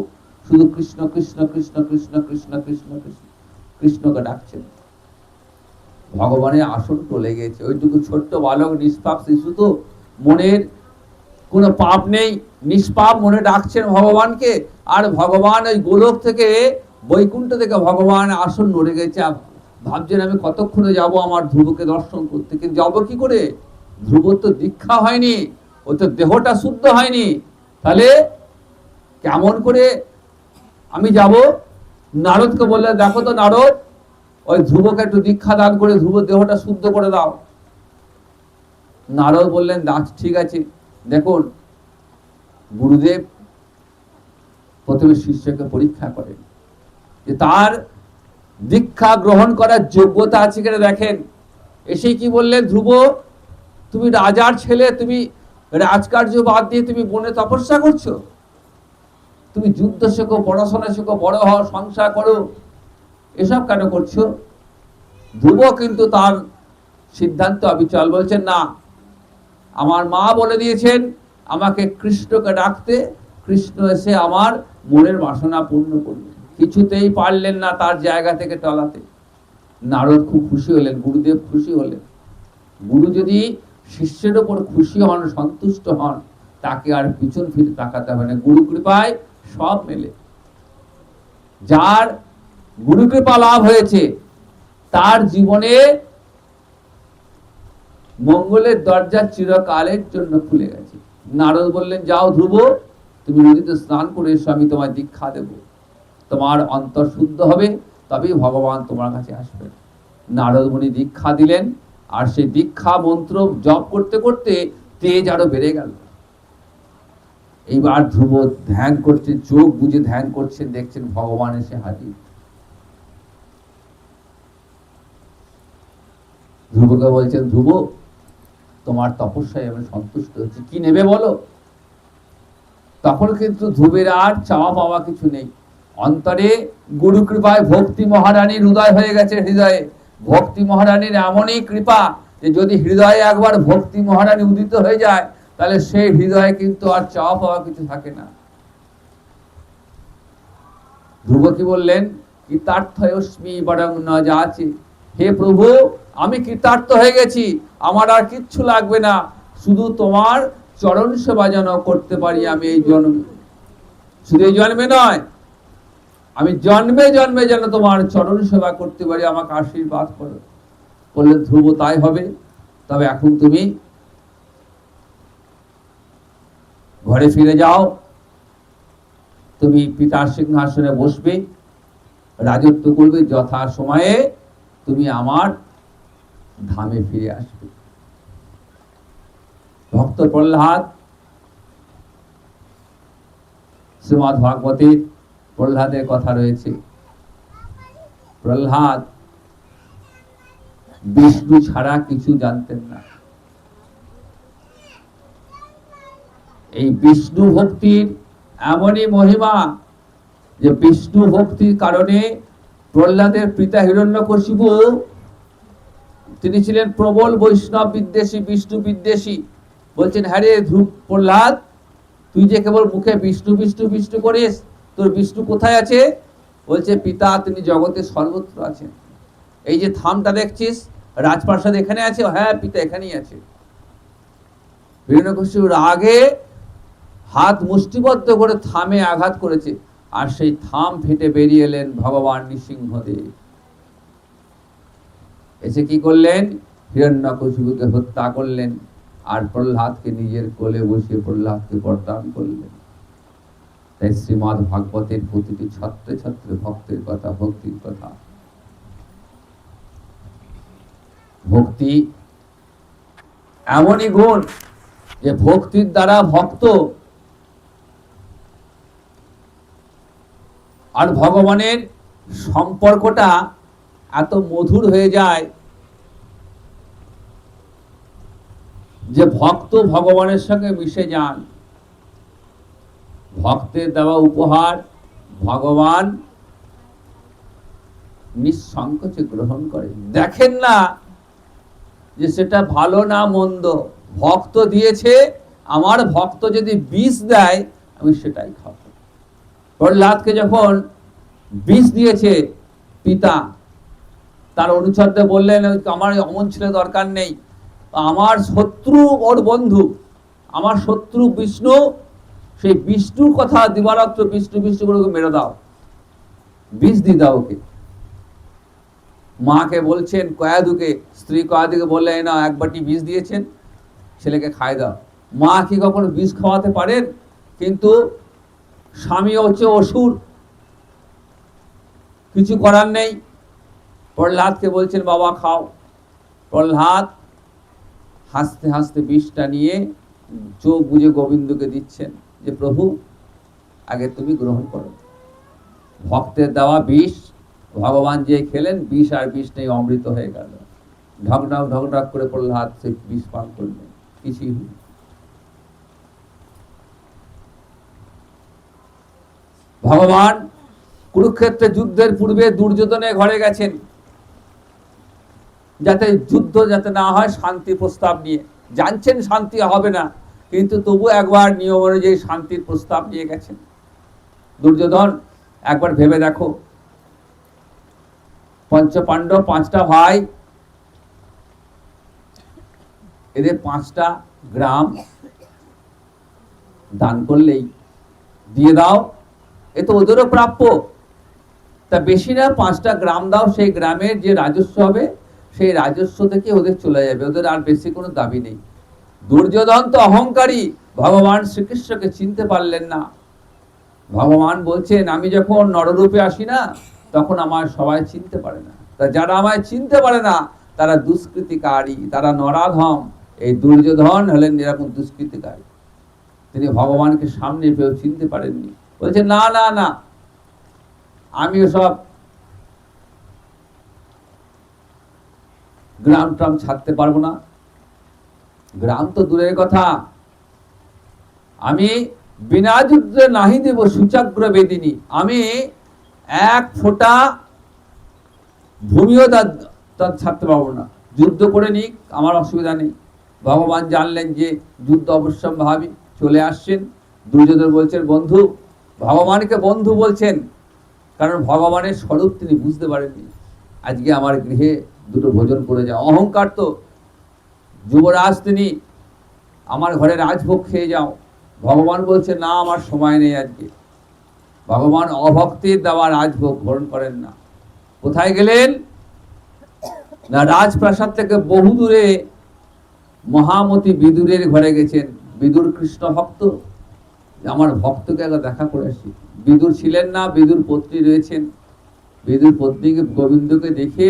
শুধু কৃষ্ণ কৃষ্ণ কৃষ্ণ কৃষ্ণ কৃষ্ণ কৃষ্ণ কৃষ্ণ কৃষ্ণকে ডাকছেন। ভগবানের আসন টলে গেছে। ওইটুকু ছোট্ট বালক, নিষ্পাপ শিশু তো, মনের কোনো পাপ নেই, নিষ্পাপ মনে ডাকছেন ভগবানকে। আর ভগবান ওই গোলক থেকে, বৈকুণ্ঠ থেকে ভগবান আসন নড়ে গেছে। ভাবছেন, আমি কতক্ষণে যাব আমার ধ্রুবকে দর্শন করতে, কিন্তু যাবো কি করে? ধ্রুবর তো দীক্ষা হয়নি, ও তো দেহটা শুদ্ধ হয়নি, তাহলে কেমন করে আমি যাব? নারদকে বললে, দেখো তো নারদ, ওই ধ্রুবকে একটু দীক্ষা দান করে ধ্রুব দেহটা শুদ্ধ করে দাও। নারদ বললেন, ঠিক আছে। দেখুন, গুরুদেব প্রথমে শিষ্যকে পরীক্ষা করেন যে তার দীক্ষা গ্রহণ করার যোগ্যতা আছে কিনা দেখেন। এসে কি বললেন, ধ্রুব তুমি রাজার ছেলে, তুমি রাজকার্য বাদ দিয়ে তুমি বনে তপস্যা করছো, তুমি যুদ্ধ শেখো, পড়াশোনা শেখো, বড় হও, সংসার করো, এসব কেন করছো? ধ্রুব কিন্তু তার সিদ্ধান্ত অবিচল, বলছেন, না, আমার মা বলে দিয়েছেন আমাকে কৃষ্ণকে ডাকতে, কৃষ্ণ এসে আমার মনের বাসনা পূর্ণ করবে। কিছুতেই পারলেন না তার জায়গা থেকে টলাতে। নারদ খুব খুশি হলেন, গুরুদেব খুশি হলেন। গুরু যদি শিষ্যের ওপর খুশি হন, সন্তুষ্ট হন, তাকে আর পিছন ফিরে তাকাতে হবে না। গুরু কৃপায় সব মেলে। যার গুরু কৃপা লাভ হয়েছে, তার জীবনে মঙ্গলের দরজা চিরকালের জন্য খুলে গেছে। নারদ বললেন, যাও ধ্রুব, তুমি নদীতে স্নান করে এসো, আমি তোমায় দীক্ষা দেব, তোমার অন্তর শুদ্ধ হবে, তবেই ভগবান তোমার কাছে আসবেন। নারদ মুনি দীক্ষা দিলেন, আর সেই দীক্ষা মন্ত্র জপ করতে করতে তেজ আরো বেড়ে গেল। এইবার ধ্রুব ধ্যান করছেন, চোখ বুঝে ধ্যান করছেন, দেখছেন ভগবান এসে হাজির। ধ্রুবকে বলছেন, ধ্রুব তোমার তপস্যায় আমি সন্তুষ্ট হচ্ছি, কি নেবে বলো? তখন কিন্তু ধ্রুবের আর চাওয়া পাওয়া কিছু নেই। অন্তরে গুরু কৃপায় ভক্তি মহারানীর উদয় হয়ে গেছে। হৃদয়ে ভক্তি মহারানীর এমনই কৃপা যে যদি হৃদয়ে একবার ভক্তি মহারানী উদিত হয়ে যায়, তাহলে সেই হৃদয়ে কিন্তু আর চাওয়া পাওয়া কিছু থাকে না। ধ্রুব কি বললেন, কৃতার্থস্মি বরং ন যাচি, হে প্রভু আমি কৃতার্থ হয়ে গেছি, আমার আর কিচ্ছু লাগবে না, শুধু তোমার চরণ সেবা যেন করতে পারি আমি এই জন্মে। শুধু এই জন্মে নয়, আমি জন্মে জন্মে যেন তোমার চরণ সেবা করতে পারি, আমাকে আশীর্বাদ করো। বললেন, ধ্রুব তাই হবে, তবে এখন তুমি ঘরে ফিরে যাও, তুমি পিতার সিংহাসনে বসবে, রাজত্ব করবে, যথা সময়ে তুমি আমার ধামে ফিরে আসবে। ভক্ত প্রহ্লাদ, শ্রীমদ্ ভাগবতের প্রহ্লাদের কথা রয়েছে। প্রহ্লাদ বিষ্ণু ছাড়া কিছু জানতেন না। এই বিষ্ণু ভক্তির এমনই মহিমা যে বিষ্ণু ভক্তির কারণে প্রহ্লাদের পিতা হিরণ্যকশিপু, তিনি ছিলেন প্রবল বৈষ্ণব বিদ্বেষী, বিষ্ণু বিদ্বেষী। বলছেন, হ্যাঁ রে ধ্রুব প্রহ্লাদ, তুই যে কেবল মুখে বিষ্ণু বিষ্ণু বিষ্ণু করিস, তোর বিষ্ণু কোথায় আছে? বলছে, পিতা তিনি জগতে সর্বত্র আছেন। এই যে থামটা দেখছিস, রাজপ্রাসাদ এখানে আছে? হ্যাঁ পিতা, এখানেই আছে। হিরণ্যকশিপু রাগে হাত মুষ্টিবদ্ধ করে থামে আঘাত করেছে, আর সেই থাম ফেটে বেরিয়ে এলেন ভগবান নৃসিংহদেব। এসে কি করলেন? হিরণ্যকশিপুকে হত্যা করলেন, আর প্রহ্লাদকে নিজের কোলে বসিয়ে প্রহ্লাদকে বরদান করলেন। তাই শ্রীমদ্ ভাগবতের প্রতিটি ছত্রে ছত্রে ভক্তের কথা, ভক্তির কথা। ভক্তি এমনই গুণ যে ভক্তির দ্বারা ভক্ত আর ভগবানের সম্পর্কটা এত মধুর হয়ে যায় যে ভক্ত ভগবানের সঙ্গে মিশে যান। ভক্তের দেওয়া উপহার ভগবান নিঃসংকোচে গ্রহণ করেন, দেখেন না যে সেটা ভালো না মন্দ। ভক্ত দিয়েছে, আমার ভক্ত যদি বিষ দেয় আমি সেটাই খাবো। প্রহ্লাদকে যখন বিষ দিয়েছে পিতা, তার অনুচরদের বললেন আমার অমন ছেলে দরকার নেই, আমার শত্রু ওর বন্ধু, আমার শত্রু বিষ্ণু, সেই বিষ্ণুর কথা দিবারাত্র বিষ্ণু বিষ্ণু করে মেরে দাও, বিষ দিয়ে দাও ওকে। মাকে বলছেন, কয়াদুকে, স্ত্রী কয়াদুকে বললেন না এক বাটি বিষ দিয়েছেন, ছেলেকে খাই দাও। মা কি কখনো বিষ খাওয়াতে পারেন? কিন্তু স্বামী হচ্ছে অসুর, কিছু করার নেই। প্রহ্লাদকে বলছেন বাবা খাও। প্রহ্লাদ হাসতে হাসতে বিষটা নিয়ে চোখ বুঝে গোবিন্দকে দিচ্ছেন যে প্রভু আগে তুমি গ্রহণ করো। ভক্তের দেওয়া বিষ ভগবান যে খেলেন, বিষ আর বিষ নেই, অমৃত হয়ে গেল। ঢকঢক ঢকঢক করে প্রহ্লাদ সে বিষ পান করলেন, কিছুই হল। ভগবান কুরুক্ষেত্রে যুদ্ধের পূর্বে দুর্যোধনের ঘরে গেছেন, যাতে যুদ্ধ যাতে না হয়, শান্তি প্রস্তাব নিয়ে। জানছেন শান্তি হবে না, কিন্তু তবু একবার নিয়ম অনুযায়ী শান্তির প্রস্তাব নিয়ে গেছেন। দুর্যোধন একবার ভেবে দেখো, পঞ্চপাণ্ডব 5টা ভাই, এদের 5টা গ্রাম দান করলেই দিয়ে দাও, এ তো ওদেরও প্রাপ্য। তা বেশি না, 5টা গ্রাম দাও, সেই গ্রামের যে রাজস্ব হবে সেই রাজস্ব থেকে ওদের চলে যাবে, ওদের আর বেশি কোনো দাবি নেই। দুর্যোধন তো অহংকারী, ভগবান শ্রীকৃষ্ণকে চিনতে পারলেন না। ভগবান বলছেন আমি যখন নররূপে আসি না, তখন আমার সবাই চিনতে পারে না। তা যারা আমায় চিনতে পারে না তারা দুষ্কৃতিকারী, তারা নরাধম। এই দুর্যোধন হলেন এরকম দুষ্কৃতিকারী। তিনি ভগবানকে সামনে পেয়েও চিনতে পারেননি। বলছে না না না, আমি সব গ্রাম ট্রাম ছাড়তে পারবো না। গ্রাম তো দূরের কথা, আমি বিনা যুদ্ধে নাহি দেব সুচাগ্র বেদিনী, আমি এক ফোঁটা ভূমিও তার ছাড়তে পারবো না। যুদ্ধ করে নিক, আমার অসুবিধা নেই। ভগবান জানলেন যে যুদ্ধ অবশ্যম্ভাবী, চলে আসছেন। দুর্যোধন বলছেন বন্ধু, ভগবানকে বন্ধু বলছেন কারণ ভগবানের স্বরূপ তিনি বুঝতে পারেননি। আজকে আমার গৃহে দুটো ভোজন করে যাও। অহংকার তো, যুবরাজ তিনি, আমার ঘরে রাজভোগ খেয়ে যাও। ভগবান বলছে না, আমার সময় নেই আজকে। ভগবান অভক্তির দেওয়া রাজভোগ গ্রহণ করেন না। কোথায় গেলেন না, রাজপ্রাসাদ থেকে বহু দূরে মহামতি বিদুরের ঘরে গেছেন। বিদুর কৃষ্ণ ভক্ত, আমার ভক্তকে একবার দেখা করে আসি। বিদুর ছিলেন না, বিদুর পত্নী রয়েছেন। বিদুর পত্নীকে গোবিন্দকে দেখে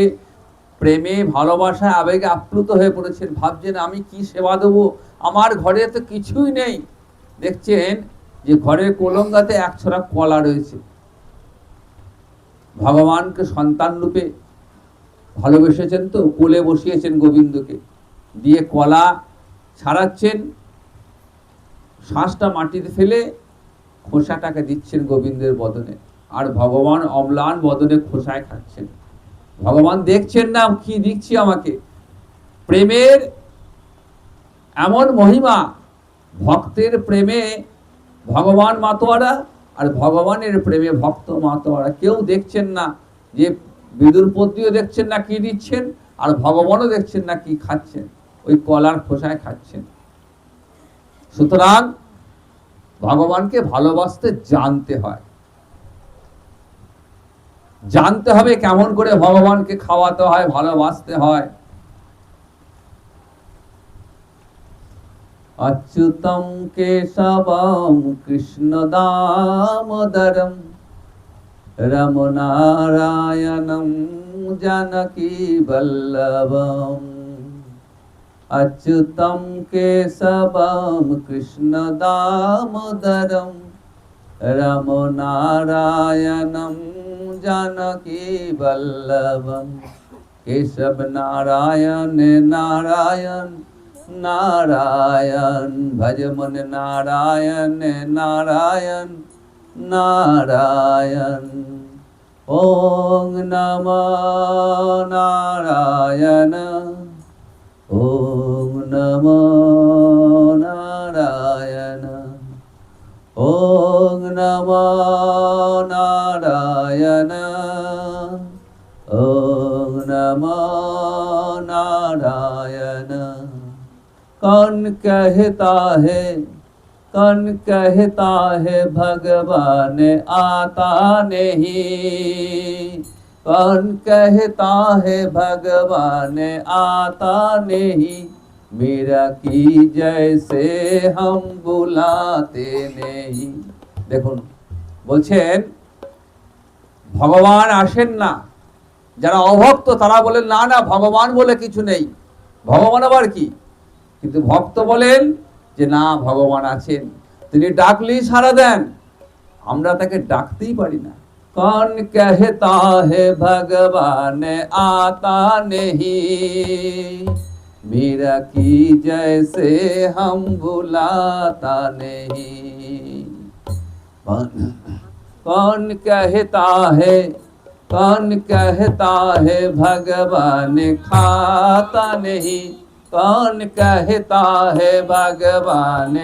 প্রেমে ভালোবাসায় আবেগে আপ্লুত হয়ে পড়েছেন। ভাবছেন আমি কি সেবা দেবো, আমার ঘরে তো কিছুই নেই। দেখছেন যে ঘরের কোলঙ্গাতে এক ছড়া কলা রয়েছে। ভগবানকে সন্তান রূপে ভালোবেসেছেন, তো কোলে বসিয়েছেন গোবিন্দকে, দিয়ে কলা ছাড়াচ্ছেন, শ্বাসটা মাটিতে ফেলে খোসাটাকে দিচ্ছেন গোবিন্দের বদনে, আর ভগবান অম্লান বদনে খোসায় খাচ্ছেন। ভগবান দেখছেন না কি দিচ্ছি আমাকে। প্রেমের এমন মহিমা, ভক্তের প্রেমে ভগবান মাতোয়ারা, আর ভগবানের প্রেমে ভক্ত মাতোয়ারা। কেউ দেখছেন না, যে বিদুর পত্নীও দেখছেন না কি দিচ্ছেন, আর ভগবানও দেখছেন না কি খাচ্ছেন, ওই কলার খোসায় খাচ্ছেন। সুতরাং ভগবানকে ভালোবাসতে জানতে হয়। জানতে হবে কেমন করে ভগবানকে খাওয়াতে হয়, ভালোবাসতে হয়। অচ্যুতম কেশবম কৃষ্ণ দামোদরম রমনারায়ণম জানকী বল্লভম। অচ্যুতম কেশবম কৃষ্ণ দামোদরম রমনারায়ণম জানকী বল্লভম। কেশব নারায়ণ নারায়ণ নারায়ণ, ভজমন নারায়ণ নারায়ণ নারায়ণ। ওং নমো নারায়ণ, ওং নমো নারায়ণ, ওং নমো নারায়ণ, ওং নমো নারায়ণ। कौन कहता है, कौन कहता है भगवान आता नहीं, कौन कहता है भगवान आता नहीं, मेरा की जैसे हम बुलाते नहीं। দেখুন বলছেন ভগবান আসেন না, যারা অভক্ত তারা বলেন না না ভগবান বলে কিছু নেই, ভগবান আবার কি? কিন্তু ভক্ত বলেন যে না ভগবান আছেন, তিনি ডাকলেই সাড়া দেন, আমরা তাকে ডাকতেই পারি না। কौन कहता है भगवान आता नहीं, मेरा की जैसे हम बुलाता नहीं। कौन कहता है, कौन कहता है भगवान खाता नहीं, कौन कहता है भगवान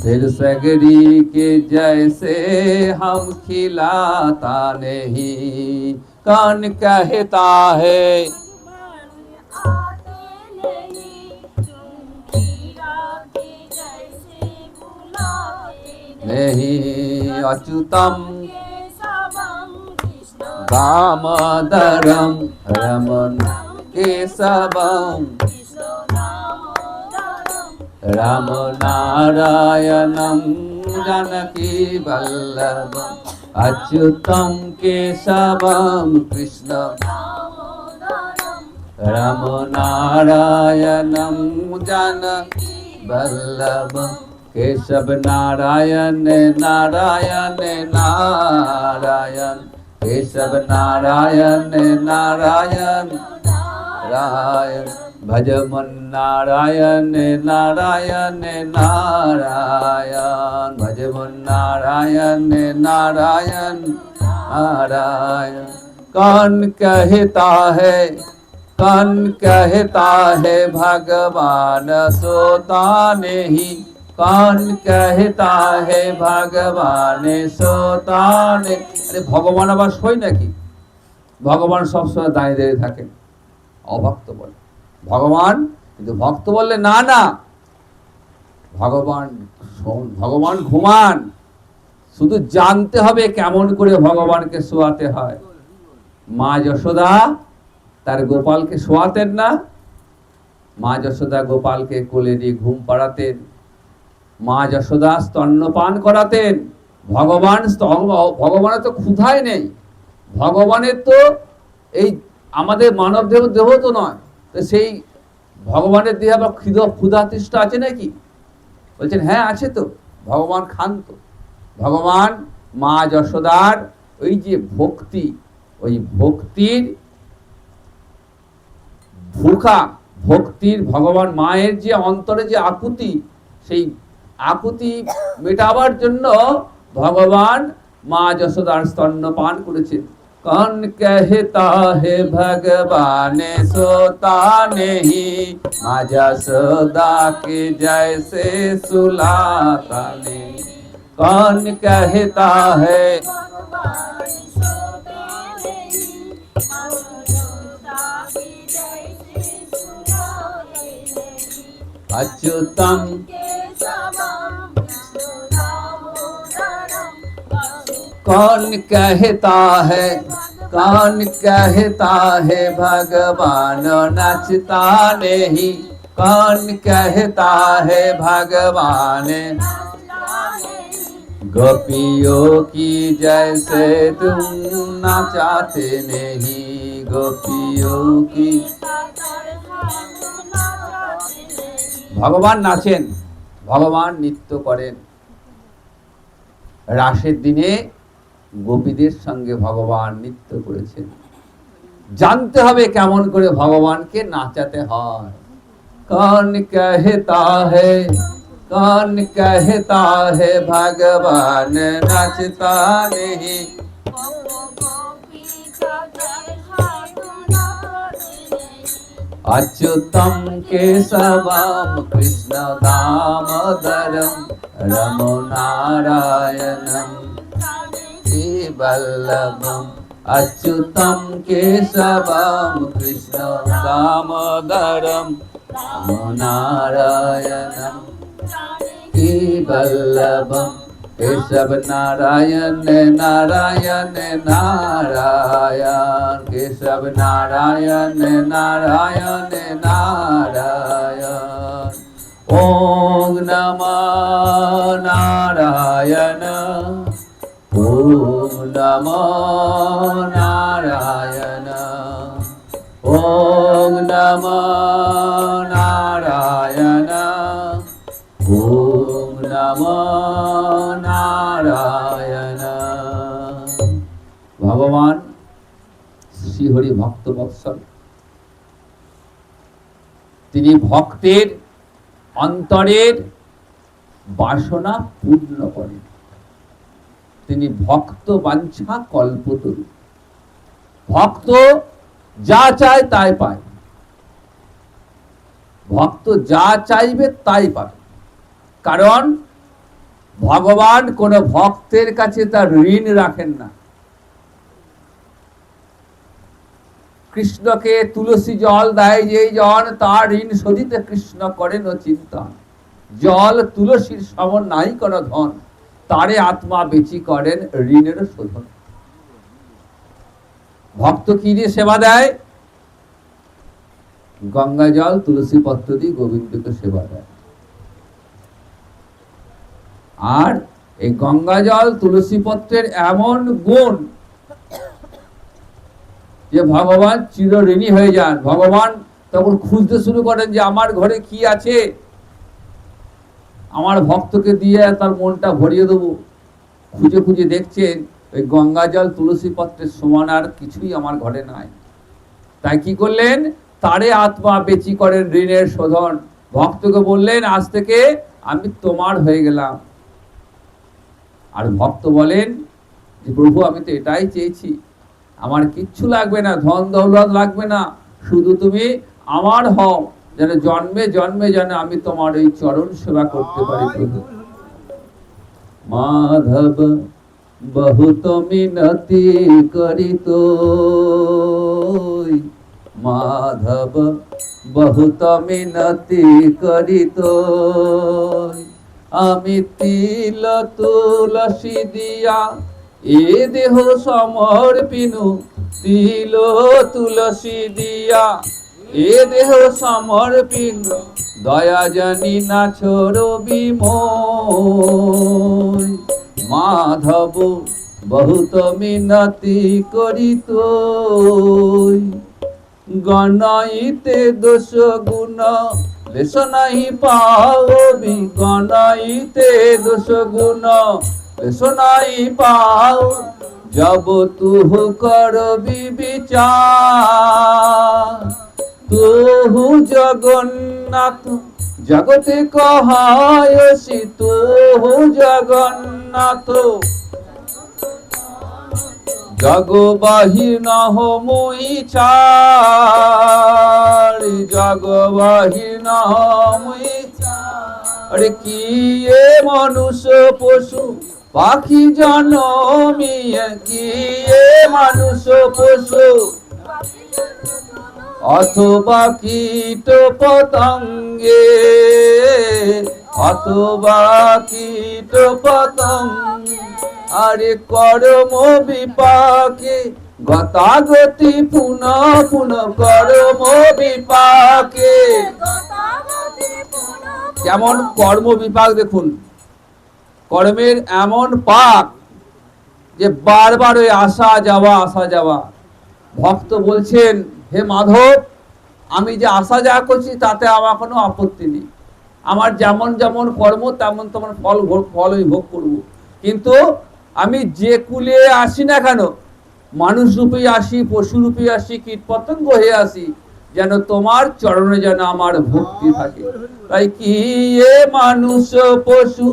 फिर सगरी के जैसे हम खिलाता नहीं। कौन कहता है नहीं, अच्युतम दामोदरम रमन केशवम राम नारायणं जानकी वल्लभम। अच्युतम केशवम कृष्ण राम नारायणं जानकी वल्लभम। केशव नारायण नारायण नारायण, केशव नारायण नारायण नारायण, भजमन नारायण नारायण नारायण, भजमन नारायण नारायण नारायण। कौन कहता है, कौन कहता है भगवान सोता नहीं, कौन कहता है भगवान सोता नहीं। ভগবান আবার শোয় নাকি? ভগবান সবসময় দাঁড়িয়ে দাঁড়িয়ে থাকেন, অভক্ত বলে ভগবান, কিন্তু ভক্ত বললে না না ভগবান ভগবান ঘুমান। শুধু জানতে হবে কেমন করে ভগবানকে শোয়াতে হয়। মা যশোদা তার গোপালকে শোয়াতেন না, মা যশোদা গোপালকে কোলে নিয়ে ঘুম পাড়াতেন, মা যশোদা স্তন্যপান করাতেন। ভগবানের তো ক্ষুধাই নেই, ভগবানের তো এই আমাদের মানব দেহ তো নয়, তো সেই ভগবানের দেহে আবার ক্ষুধা তৃষ্ণা আছে নাকি? বলছেন হ্যাঁ আছে তো, ভগবান খান তো। ভগবান মা যশোদার ওই যে ভক্তি, ওই ভক্তির ভুখা, ভক্তির ভগবান মায়ের যে অন্তরে যে আকুতি, সেই আকুতি মেটাবার জন্য ভগবান মা যশোদার স্তন্যপান করেছেন। कौन कहता है भगवान सोता नहीं, माँ यशोदा के जैसे सुलाता नहीं। कौन कहता है अच्युतम कौन कहता है भगवान नाचता नहीं, कौन कहता है भगवान गोपियों की जैसे तुम नाचाते नहीं, गोपियों की। ভগবান নাচেন, ভগবান নৃত্য করেন। রাসের দিনে গোপীদের সঙ্গে ভগবান নৃত্য করেছেন। জানতে হবে কেমন করে ভগবানকে নাচাতে হয়। कौन कहता है भगवान नाचता नहीं, अच्युतम केशवम कृष्ण दामोदरम रमनारायणम वल्लभम, अच्युतम केशवम कृष्ण दामोदरम रमनारायणम वल्लभम, केशव नारायण नारायण नारायण, केशव नारायण नारायण नारायण। ओम नमो नारायण, ओम नमो नारायण, ओम नमो नारायण, ओम नमो नारायण। भगवान শ্রীহরি ভক্ত বৎসল, তিনি ভক্তের অন্তরের বাসনা পূর্ণ করেন। তিনি ভক্ত বাঞ্ছা কল্পতরু, ভক্ত যা চায় তাই পায়, ভক্ত যা চাইবে তাই পাবে। কারণ ভগবান কোন ভক্তের কাছে তার ঋণ রাখেন না। কৃষ্ণকে তুলসী জল দেয় যে জন, তার ঋণ শোধিতে কৃষ্ণ করেন চিন্তা। জল তুলসীর সম নাই কোন ধন, তারে আত্মা বেচি করেন ঋণের শোধন। ভক্ত কি দিয়ে সেবা দেয়? গঙ্গা জল তুলসী পত্র দিয়ে গোবিন্দকে সেবা দেয়। আর এই গঙ্গা জল তুলসী পত্রের এমন গুণ যে ভগবান চিরঋণী হয়ে যান। ভগবান তখন খুঁজতে শুরু করেন যে আমার ঘরে কি আছে, আমার ভক্তকে দিয়ে তার মনটা ভরিয়ে দেবো। খুঁজে খুঁজে দেখছেন ওই গঙ্গা জল তুলসী পত্রের সমান আর কিছুই আমার ঘরে নাই। তাই কি করলেন? তারে আত্মা বেচি করেন ঋণের শোধন। ভক্তকে বললেন আজ থেকে আমি তোমার হয়ে গেলাম। আর ভক্ত বলেন যে প্রভু আমি তো এটাই চেয়েছি, আমার কিচ্ছু লাগবে না, ধন দৌলত লাগবে না, শুধু তুমি আমার হও, যেন জন্মে জন্মে যেন আমি তোমার এই চরণ সেবা করতে পারি। প্রভু মাধব বহুত মিনতি করিত, মাধব বহুত মিনতি করিত, আমি তিল তুলসী দিয়া এ দেহ সমর্পিনু, তিল তুলসী দিয়া এ দেহ সমর্পিনু, দয়া জানি না ছড়বি মোর। মাধব বহুত মিনতি করিত, গণাইতে দোষ গুণ লেশ নাহি পাওবি, গণাইতে দোষ গুণ লেশ নাহি পাও, जब तू करबी विचार, तू जगन्नाथ जगते कहायसी, तू जगन्नाथ जग बाहिर न हो मुई चार, जग बाहिर न हो मुई चार। अरे की ये मनुष्य पशु পাখি জনমিয়ে, কি এ মানুষ পশু অথবা কীট পতঙ্গে, অথবা কীট পতঙ্গে, আরে কর্ম বিপাকে গতাগতি পুনঃ পুনঃ কর্ম বিপাকে। যেমন কর্ম বিপাক, দেখুন কর্মের এমন পাক যে বারবার ওই আসা যাওয়া আসা যাওয়া। ভক্ত বলছেন, হে মাধব, আমি যে আসা যাওয়া করছি তাতে আমার কোনো আপত্তি নেই, আমার যেমন যেমন কর্ম তেমন তেমন ফল আমি ভোগ করব, কিন্তু আমি যে কুলে আসি না কেন, মানুষ রূপে আসি, পশু রূপে আসি, কীট পতঙ্গ হয়ে আসি, যেন তোমার চরণে যেন আমার ভক্তি থাকে। তাই কি এ মানুষ পশু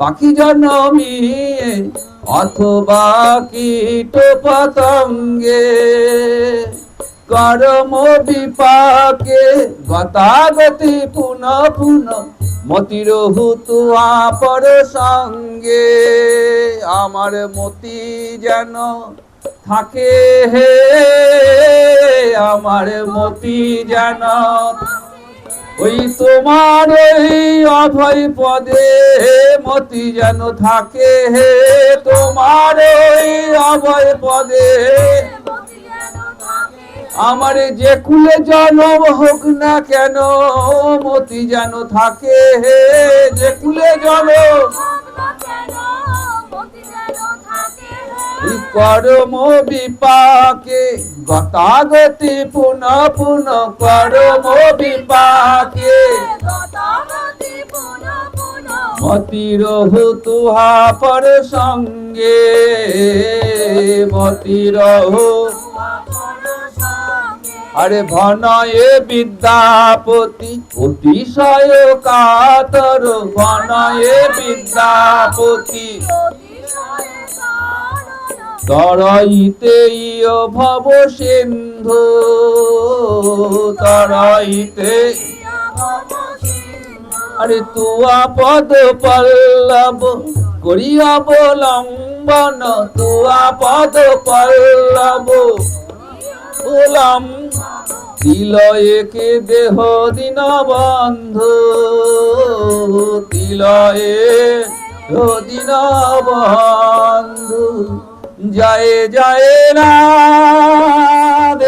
পাখি জনমিয়ে অথবা কীট পতঙ্গে কর্ম বিপাকে গতাগতি পুনঃ পুনঃ মতিরহু তুয়া পর সঙ্গে। আমার মতি যেন থাকে হে, আমার মতি যেন ওই তোমার এই অভয় পদে মতি যেন থাকে হে, তোমার এই অভয় পদে। আমার যে কুলে জন্ম হোক না কেন মতি যেন থাকে হে, যে কুলে জন্ম কর্ম বিপাকে গতাগতি পুনঃ পুনঃ কর্ম বিপাকে মতিরহু তুহা পর সঙ্গে মতিরহু। আরে ভনয়ে বিদ্যাপতি অতিশয় কাতর, ভনয়ে বিদ্যাপতি তরাইতে ভব সিন্ধু, তরাইতে। আরে তুয়া পদ পল্লব করি অবলম্বন, তুয়া পদ পল্লব তিলয়েকে দেহ দিন বন্ধু, তিলয়ে দিন বন্ধু। জয় জয় রাম।